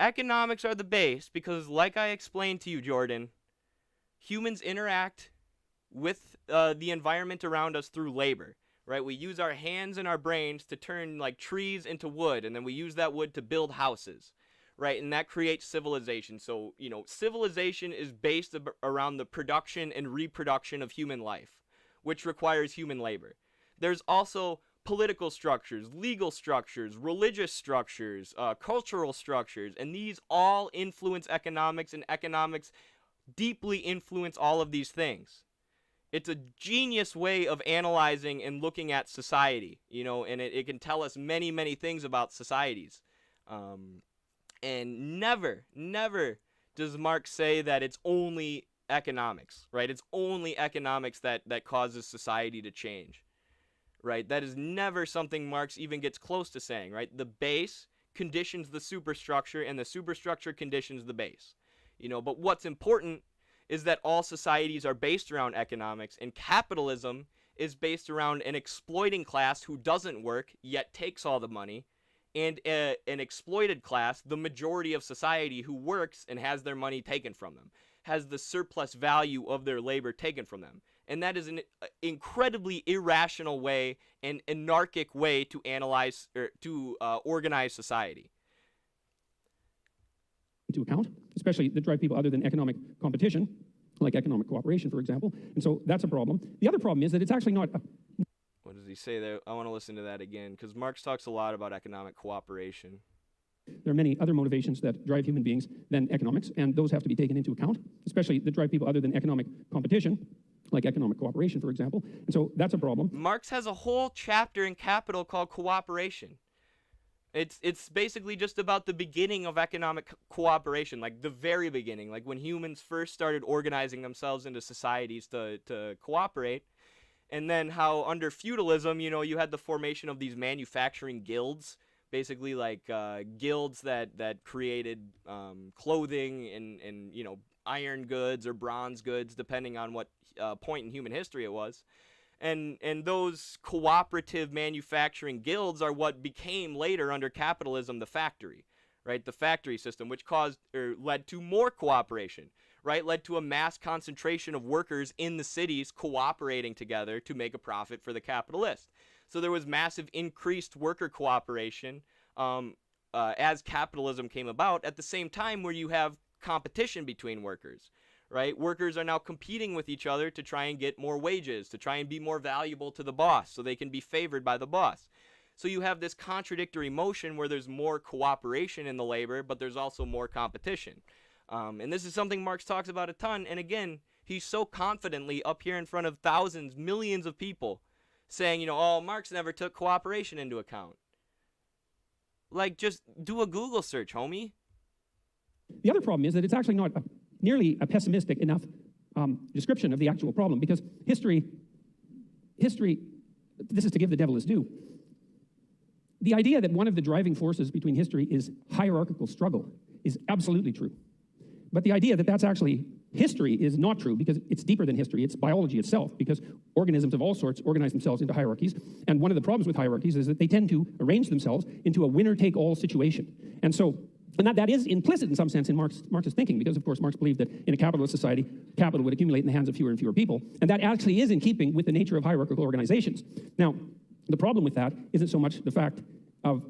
Economics are the base because, like I explained to you, Jordan, humans interact with the environment around us through labor. Right, we use our hands and our brains to turn like trees into wood, and then we use that wood to build houses, right? And that creates civilization. So, you know, civilization is based around the production and reproduction of human life, which requires human labor. There's also political structures, legal structures, religious structures, cultural structures, and these all influence economics, and economics deeply influence all of these things. It's a genius way of analyzing and looking at society, you know, and it can tell us many, many things about societies. And never does Marx say that it's only economics, right? It's only economics that causes society to change, right? That is never something Marx even gets close to saying, right? The base conditions the superstructure, and the superstructure conditions the base, you know, but what's important is that all societies are based around economics, and capitalism is based around an exploiting class who doesn't work yet takes all the money, and an exploited class, the majority of society, who works and has their money taken from them, has the surplus value of their labor taken from them. And that is an incredibly irrational way and anarchic way to analyze or to organize society. Into account, especially that drive people other than economic competition, like economic cooperation, for example. And so that's a problem. The other problem is that it's actually not. What does he say there? I want to listen to that again, because Marx talks a lot about economic cooperation. There are many other motivations that drive human beings than economics, and those have to be taken into account, especially that drive people other than economic competition, like economic cooperation, for example. And so that's a problem. Marx has a whole chapter in Capital called Cooperation. It's basically just about the beginning of economic cooperation, like the very beginning, like when humans first started organizing themselves into societies to cooperate, and then how under feudalism, you know, you had the formation of these manufacturing guilds, basically like guilds that created clothing and you know, iron goods or bronze goods, depending on what point in human history it was. And those cooperative manufacturing guilds are what became later under capitalism the factory, right? The factory system, which caused or led to more cooperation, right? Led to a mass concentration of workers in the cities cooperating together to make a profit for the capitalist. So there was massive increased worker cooperation as capitalism came about, at the same time where you have competition between workers, right? Workers are now competing with each other to try and get more wages, to try and be more valuable to the boss so they can be favored by the boss. So you have this contradictory motion where there's more cooperation in the labor, but there's also more competition. And this is something Marx talks about a ton. And again, he's so confidently up here in front of thousands, millions of people saying, oh, Marx never took cooperation into account. Like, just do a Google search, homie. The other problem is that it's actually not nearly a pessimistic enough description of the actual problem, because history, this is to give the devil his due. The idea that one of the driving forces between history is hierarchical struggle is absolutely true. But the idea that that's actually history is not true, because it's deeper than history. It's biology itself, because organisms of all sorts organize themselves into hierarchies. And one of the problems with hierarchies is that they tend to arrange themselves into a winner-take-all situation. And that is implicit in some sense in Marxist thinking, because of course Marx believed that in a capitalist society, capital would accumulate in the hands of fewer and fewer people. And that actually is in keeping with the nature of hierarchical organizations. Now, the problem with that isn't so much the fact of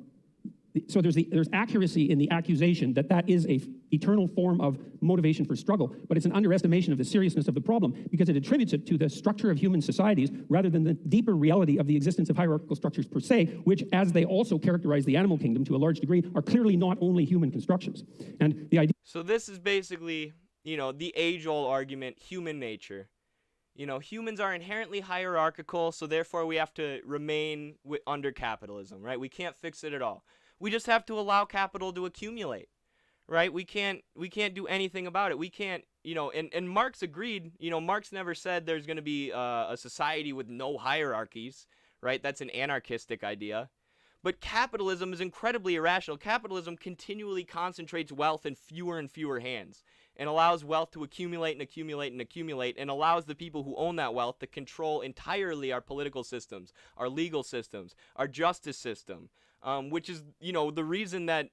so there's accuracy in the accusation that that is a eternal form of motivation for struggle, but it's an underestimation of the seriousness of the problem, because it attributes it to the structure of human societies rather than the deeper reality of the existence of hierarchical structures per se, which, as they also characterize the animal kingdom to a large degree, are clearly not only human constructions. And the idea. So this is basically, the age-old argument, human nature. Humans are inherently hierarchical, so therefore we have to remain under capitalism, right? We can't fix it at all. We just have to allow capital to accumulate, right? We can't do anything about it. We can't, and Marx agreed, Marx never said there's going to be a society with no hierarchies, right? That's an anarchistic idea. But capitalism is incredibly irrational. Capitalism continually concentrates wealth in fewer and fewer hands and allows wealth to accumulate and accumulate and accumulate, and allows the people who own that wealth to control entirely our political systems, our legal systems, our justice system. Which is, the reason that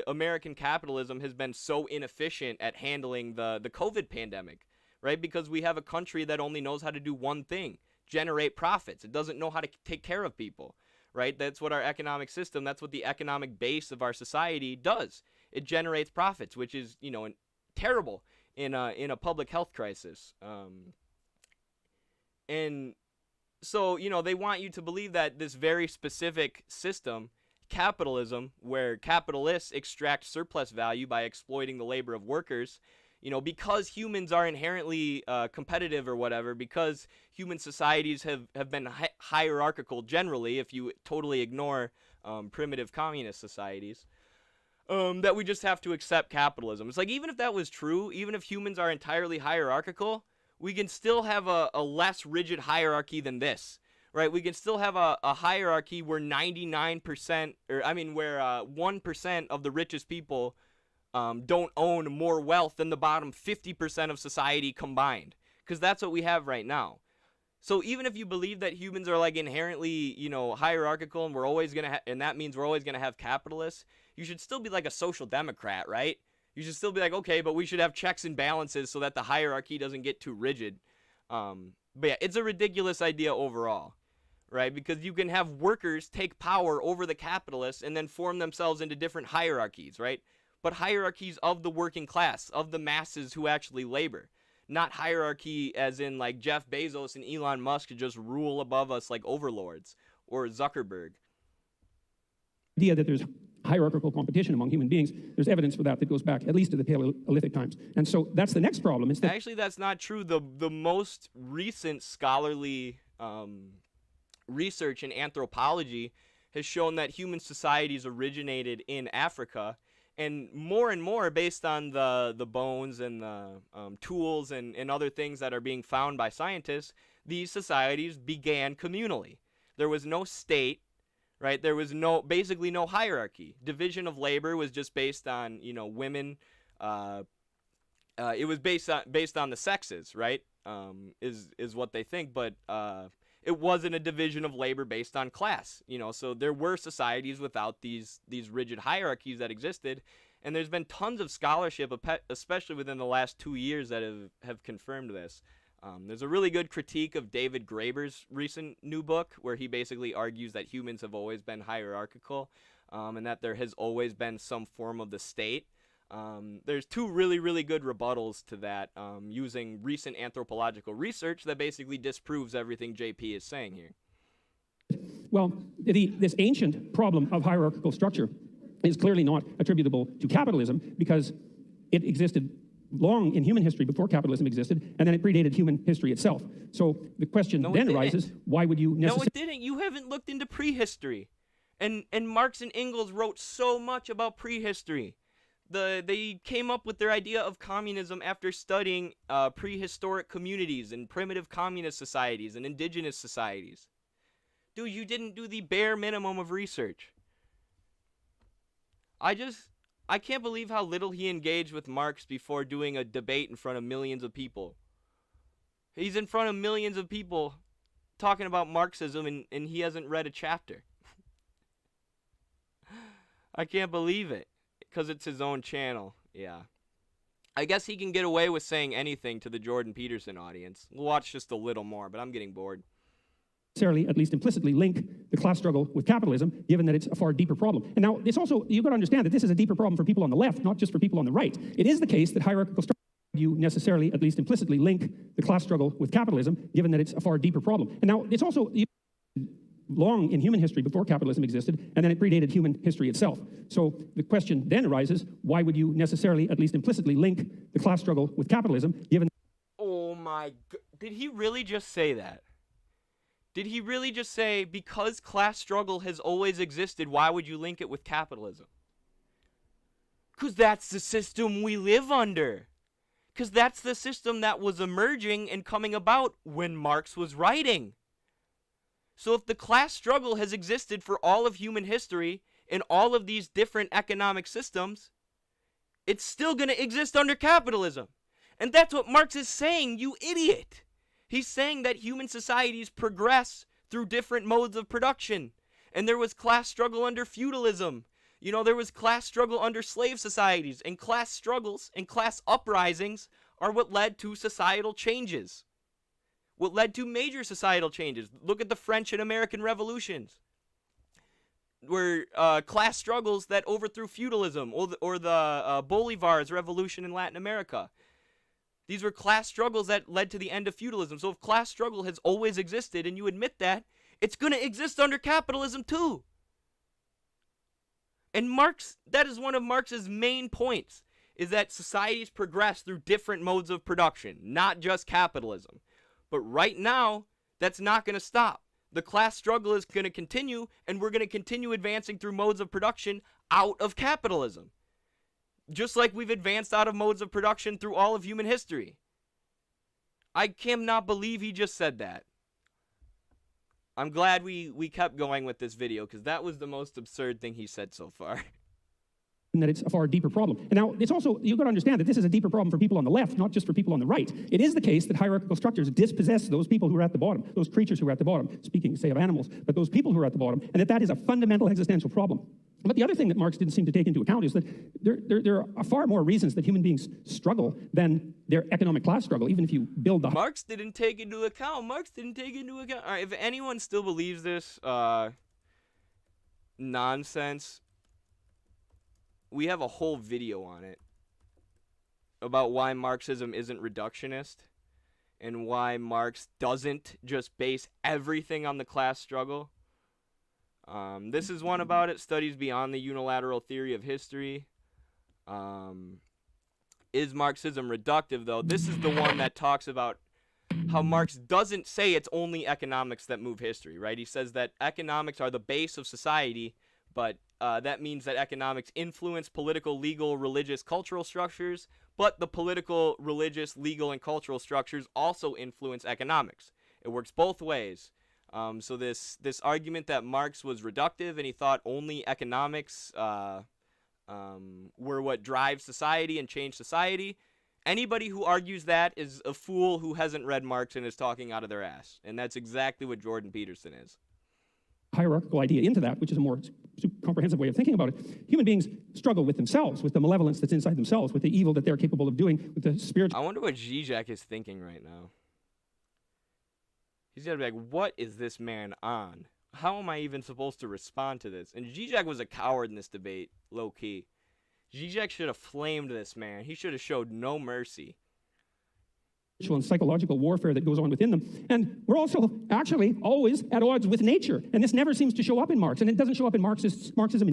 American capitalism has been so inefficient at handling the COVID pandemic, right? Because we have a country that only knows how to do one thing, generate profits. It doesn't know how to take care of people, right? That's what our economic system, that's what the economic base of our society does. It generates profits, which is, terrible in a public health crisis. And so, they want you to believe that this very specific system, capitalism, where capitalists extract surplus value by exploiting the labor of workers, because humans are inherently competitive or whatever, because human societies have been hierarchical generally, if you totally ignore primitive communist societies, that we just have to accept capitalism. It's like, even if that was true, even if humans are entirely hierarchical, we can still have a less rigid hierarchy than this. Right, we can still have a hierarchy where 99%, where 1% of the richest people don't own more wealth than the bottom 50% of society combined, because that's what we have right now. So even if you believe that humans are like inherently, hierarchical, and we're always gonna, and that means we're always gonna have capitalists, you should still be like a social democrat, right? You should still be like, okay, but we should have checks and balances so that the hierarchy doesn't get too rigid. But yeah, it's a ridiculous idea overall. Right, because you can have workers take power over the capitalists and then form themselves into different hierarchies, right? But hierarchies of the working class, of the masses who actually labor. Not hierarchy as in like Jeff Bezos and Elon Musk just rule above us like overlords, or Zuckerberg. The idea that there's hierarchical competition among human beings, there's evidence for that goes back at least to the Paleolithic times. And so that's the next problem. Is that actually, that's not true. The most recent scholarly research in anthropology has shown that human societies originated in Africa, and more based on the bones and the tools and other things that are being found by scientists, these societies began communally. There was no state, right? There was basically no hierarchy. Division of labor was just based on, women. It was based on the sexes, right? Is what they think, but it wasn't a division of labor based on class, so there were societies without these rigid hierarchies that existed, And there's been tons of scholarship, especially within the last 2 years, that have confirmed this. There's a really good critique of David Graeber's recent new book, where he basically argues that humans have always been hierarchical, and that there has always been some form of the state. There's two really, really good rebuttals to that, using recent anthropological research that basically disproves everything JP is saying here. Well, this ancient problem of hierarchical structure is clearly not attributable to capitalism, because it existed long in human history before capitalism existed, and then it predated human history itself. So the question then arises, why would you necessarily... No, it didn't. You haven't looked into prehistory. And Marx and Engels wrote so much about prehistory. They came up with their idea of communism after studying prehistoric communities and primitive communist societies and indigenous societies. Dude, you didn't do the bare minimum of research. I can't believe how little he engaged with Marx before doing a debate in front of millions of people. He's in front of millions of people talking about Marxism, and he hasn't read a chapter. I can't believe it, because it's his own channel. Yeah. I guess he can get away with saying anything to the Jordan Peterson audience. We'll watch just a little more, but I'm getting bored. Necessarily, at least implicitly, link the class struggle with capitalism, given that it's a far deeper problem. And now, it's also, you've got to understand that this is a deeper problem for people on the left, not just for people on the right. It is the case that hierarchical structure, you necessarily, at least implicitly, link the class struggle with capitalism, given that it's a far deeper problem. And now, it's also long in human history before capitalism existed, and then it predated human history itself. So the question then arises, why would you necessarily, at least implicitly, link the class struggle with capitalism, given... Oh my God. Did he really just say that? Did he really just say, because class struggle has always existed, why would you link it with capitalism? Because that's the system we live under. Because that's the system that was emerging and coming about when Marx was writing. So if the class struggle has existed for all of human history in all of these different economic systems, it's still going to exist under capitalism. And that's what Marx is saying, you idiot. He's saying that human societies progress through different modes of production. And there was class struggle under feudalism. You know, there was class struggle under slave societies. And class struggles and class uprisings are what led to societal changes. What led to major societal changes. Look at the French and American revolutions. Were class struggles that overthrew feudalism, or the Bolivar's revolution in Latin America. These were class struggles that led to the end of feudalism. So if class struggle has always existed, and you admit that, it's going to exist under capitalism too. And Marx, that is one of Marx's main points, is that societies progress through different modes of production, not just capitalism. But right now, that's not going to stop. The class struggle is going to continue, and we're going to continue advancing through modes of production out of capitalism. Just like we've advanced out of modes of production through all of human history. I cannot believe he just said that. I'm glad we kept going with this video, because that was the most absurd thing he said so far. That it's a far deeper problem. And now, it's also, you've got to understand that this is a deeper problem for people on the left, not just for people on the right. It is the case that hierarchical structures dispossess those people who are at the bottom, those creatures who are at the bottom, speaking, say, of animals, but those people who are at the bottom, and that is a fundamental existential problem. But the other thing that Marx didn't seem to take into account is that there are far more reasons that human beings struggle than their economic class struggle, even if you build the... Marx didn't take into account. All right, if anyone still believes this nonsense, we have a whole video on it about why Marxism isn't reductionist and why Marx doesn't just base everything on the class struggle. This is one about it, Studies Beyond the Unilateral Theory of History. Is Marxism reductive, though? This is the one that talks about how Marx doesn't say it's only economics that move history, right? He says that economics are the base of society, but that means that economics influence political, legal, religious, cultural structures, but the political, religious, legal, and cultural structures also influence economics. It works both ways. So this argument that Marx was reductive and he thought only economics were what drives society and change society, anybody who argues that is a fool who hasn't read Marx and is talking out of their ass. And that's exactly what Jordan Peterson is. hierarchical idea into that, which is a more comprehensive way of thinking about it, human beings struggle with themselves, with the malevolence that's inside themselves, with the evil that they're capable of doing, with the spiritual... I wonder what Zizek is thinking right now. He's gotta be like, what is this man on? How am I even supposed to respond to this? And Zizek was a coward in this debate, low-key. Zizek should have flamed this man. He should have showed no mercy. And psychological warfare that goes on within them. And we're also actually always at odds with nature. And this never seems to show up in Marx. And it doesn't show up in Marxism.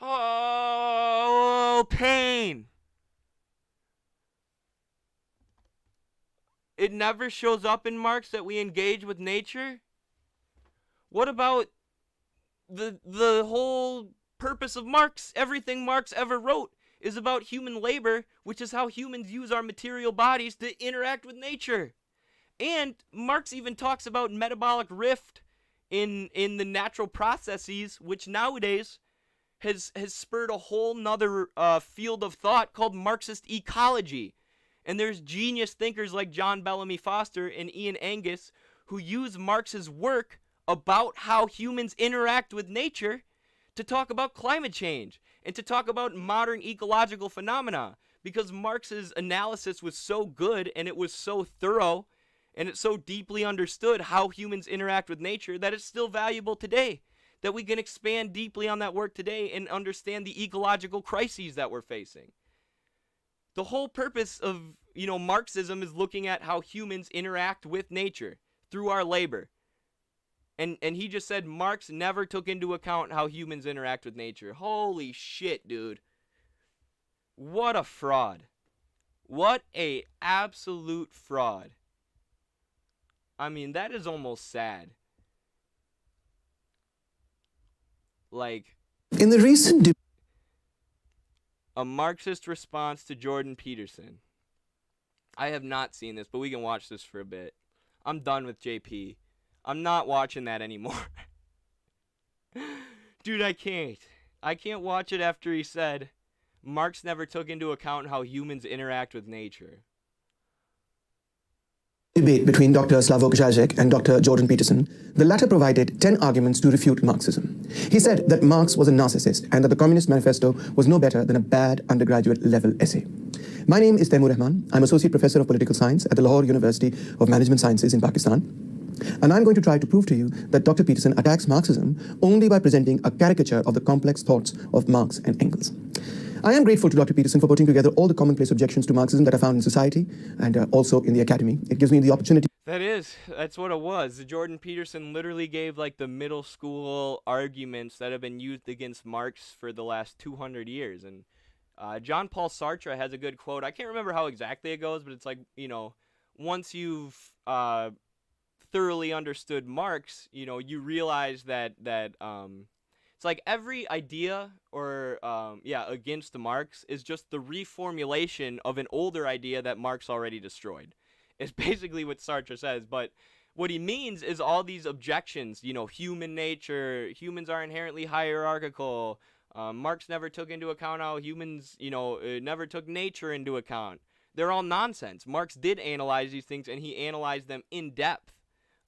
Oh, pain. It never shows up in Marx that we engage with nature? What about the whole purpose of Marx? Everything Marx ever wrote is about human labor, which is how humans use our material bodies to interact with nature. And Marx even talks about metabolic rift in the natural processes, which nowadays has spurred a whole nother field of thought called Marxist ecology. And there's genius thinkers like John Bellamy Foster and Ian Angus who use Marx's work about how humans interact with nature to talk about climate change and to talk about modern ecological phenomena, because Marx's analysis was so good and it was so thorough and it so deeply understood how humans interact with nature that it's still valuable today, that we can expand deeply on that work today and understand the ecological crises that we're facing. The whole purpose of, Marxism is looking at how humans interact with nature through our labor. And he just said Marx never took into account how humans interact with nature. Holy shit, dude. What a fraud. What a absolute fraud. I mean, that is almost sad. Like, in the recent a Marxist response to Jordan Peterson. I have not seen this, but we can watch this for a bit. I'm done with JP. I'm not watching that anymore. Dude, I can't. I can't watch it after he said Marx never took into account how humans interact with nature. Debate between Dr. Slavoj Žižek and Dr. Jordan Peterson, the latter provided 10 arguments to refute Marxism. He said that Marx was a narcissist and that the Communist Manifesto was no better than a bad undergraduate level essay. My name is Taimur Rahman. I'm Associate Professor of Political Science at the Lahore University of Management Sciences in Pakistan. And I'm going to try to prove to you that Dr. Peterson attacks Marxism only by presenting a caricature of the complex thoughts of Marx and Engels. I am grateful to Dr. Peterson for putting together all the commonplace objections to Marxism that are found in society and also in the academy. It gives me the opportunity. That's what it was. Jordan Peterson literally gave like the middle school arguments that have been used against Marx for the last 200 years. And John Paul Sartre has a good quote. I can't remember how exactly it goes, but it's like, once you've thoroughly understood Marx, you realize that it's like every idea or against Marx is just the reformulation of an older idea that Marx already destroyed. It's basically what Sartre says, but what he means is all these objections, human nature, humans are inherently hierarchical, Marx never took into account how humans, never took nature into account. They're all nonsense. Marx did analyze these things, and he analyzed them in depth.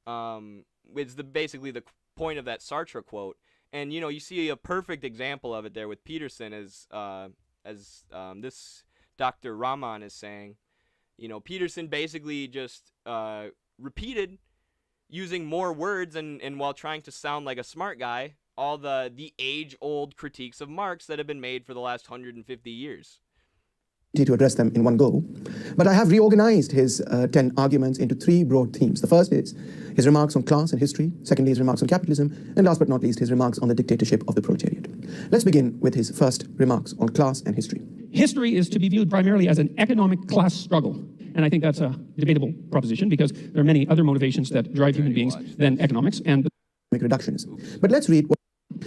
It's basically the point of that Sartre quote. And, you see a perfect example of it there with Peterson as this Dr. Rahman is saying. Peterson basically just repeated, using more words and while trying to sound like a smart guy, all the age-old critiques of Marx that have been made for the last 150 years. To address them in one go, but I have reorganized his 10 arguments into 3 broad themes. The first is his remarks on class and history, secondly his remarks on capitalism, and last but not least his remarks on the dictatorship of the proletariat. Let's begin with his first remarks on class and history. History is to be viewed primarily as an economic class struggle, and I think that's a debatable proposition because there are many other motivations that drive human beings than economics and reductionism. But let's read.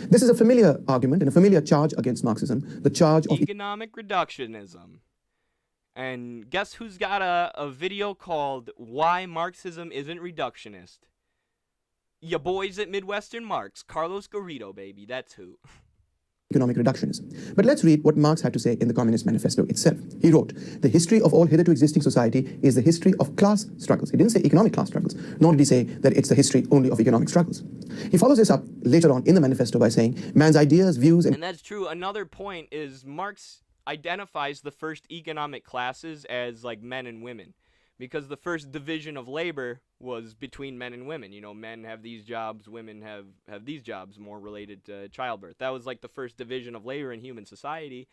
This is a familiar argument and a familiar charge against Marxism, the charge of economic reductionism. And guess who's got a video called Why Marxism Isn't Reductionist? Ya boys at Midwestern Marx, Carlos Garrido, baby, that's who. economic reductionism. But let's read what Marx had to say in the Communist Manifesto itself. He wrote, "The history of all hitherto existing society is the history of class struggles." He didn't say economic class struggles, nor did he say that it's the history only of economic struggles. He follows this up later on in the manifesto by saying, man's ideas, views, and that's true. Another point is Marx identifies the first economic classes as like men and women, because the first division of labor was between men and women. You know, men have these jobs, women have these jobs more related to childbirth. That was like the first division of labor in human society.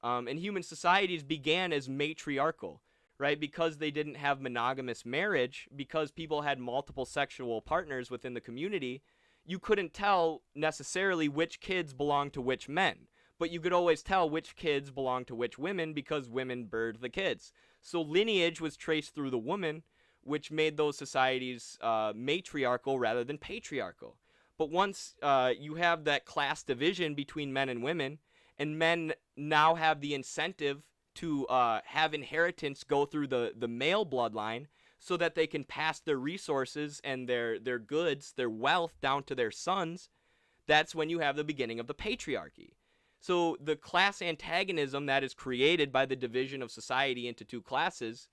And human societies began as matriarchal, right? Because they didn't have monogamous marriage, because people had multiple sexual partners within the community, you couldn't tell necessarily which kids belonged to which men. But you could always tell which kids belonged to which women because women birthed the kids. So lineage was traced through the woman, which made those societies matriarchal rather than patriarchal. But once you have that class division between men and women, and men now have the incentive to have inheritance go through the male bloodline so that they can pass their resources and their goods, their wealth down to their sons, that's when you have the beginning of the patriarchy. So the class antagonism that is created by the division of society into two classes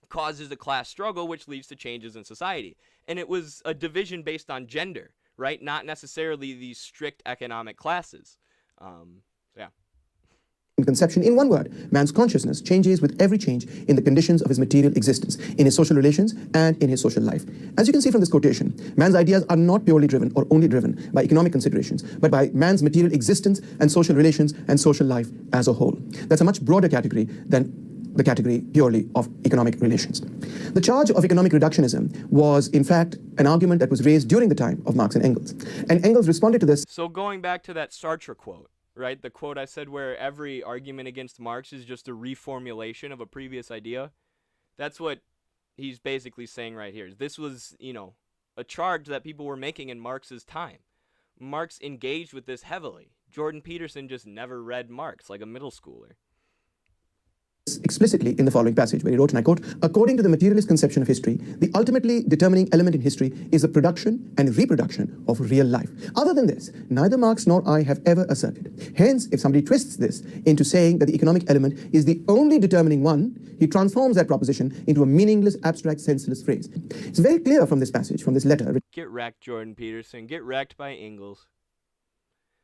causes a class struggle, which leads to changes in society. And it was a division based on gender, right? Not necessarily these strict economic classes. Yeah. Conception, in one word, man's consciousness changes with every change in the conditions of his material existence, in his social relations and in his social life. As you can see from this quotation, man's ideas are not purely driven or only driven by economic considerations, but by man's material existence and social relations and social life as a whole. That's a much broader category than the category purely of economic relations. The charge of economic reductionism was, in fact, an argument that was raised during the time of Marx and Engels. And Engels responded to this. So going back to that Sartre quote, right? The quote I said where every argument against Marx is just a reformulation of a previous idea. That's what he's basically saying right here. This was, you know, a charge that people were making in Marx's time. Marx engaged with this heavily. Jordan Peterson just never read Marx like a middle schooler. Explicitly in the following passage, where he wrote, and I quote, "According to the materialist conception of history, the ultimately determining element in history is the production and reproduction of real life. Other than this, neither Marx nor I have ever asserted. Hence, if somebody twists this into saying that the economic element is the only determining one, he transforms that proposition into a meaningless, abstract, senseless phrase." It's very clear from this passage, from this letter. Get wrecked, Jordan Peterson. Get wrecked by Engels.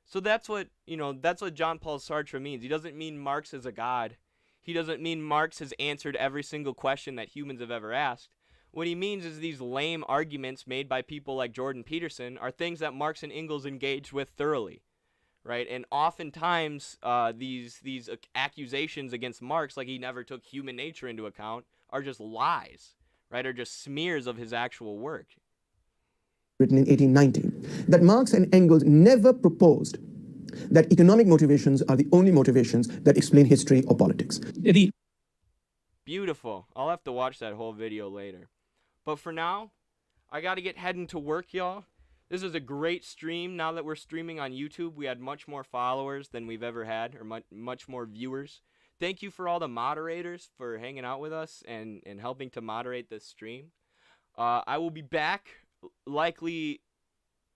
So that's what, you know, that's what Jean-Paul Sartre means. He doesn't mean Marx is a god. He doesn't mean Marx has answered every single question that humans have ever asked. What he means is these lame arguments made by people like Jordan Peterson are things that Marx and Engels engaged with thoroughly, right? And oftentimes these accusations against Marx, like he never took human nature into account, are just lies, right? Are just smears of his actual work. Written in 1819, that Marx and Engels never proposed that economic motivations are the only motivations that explain history or politics. Beautiful. I'll have to watch that whole video later. But for now, I got to get heading to work, y'all. This is a great stream. Now that we're streaming on YouTube, we had much more followers than we've ever had, or much more viewers. Thank you for all the moderators for hanging out with us and helping to moderate this stream. I will be back, likely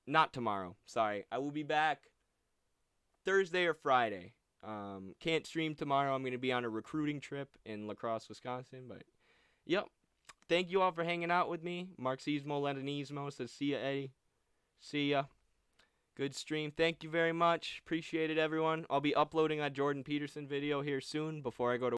not tomorrow. Sorry. I will be back Thursday or Friday. Can't stream tomorrow. I'm going to be on a recruiting trip in La Crosse, Wisconsin. But, yep. Thank you all for hanging out with me. Marxismo, Leninismo says, see ya, Eddie. See ya. Good stream. Thank you very much. Appreciate it, everyone. I'll be uploading that Jordan Peterson video here soon before I go to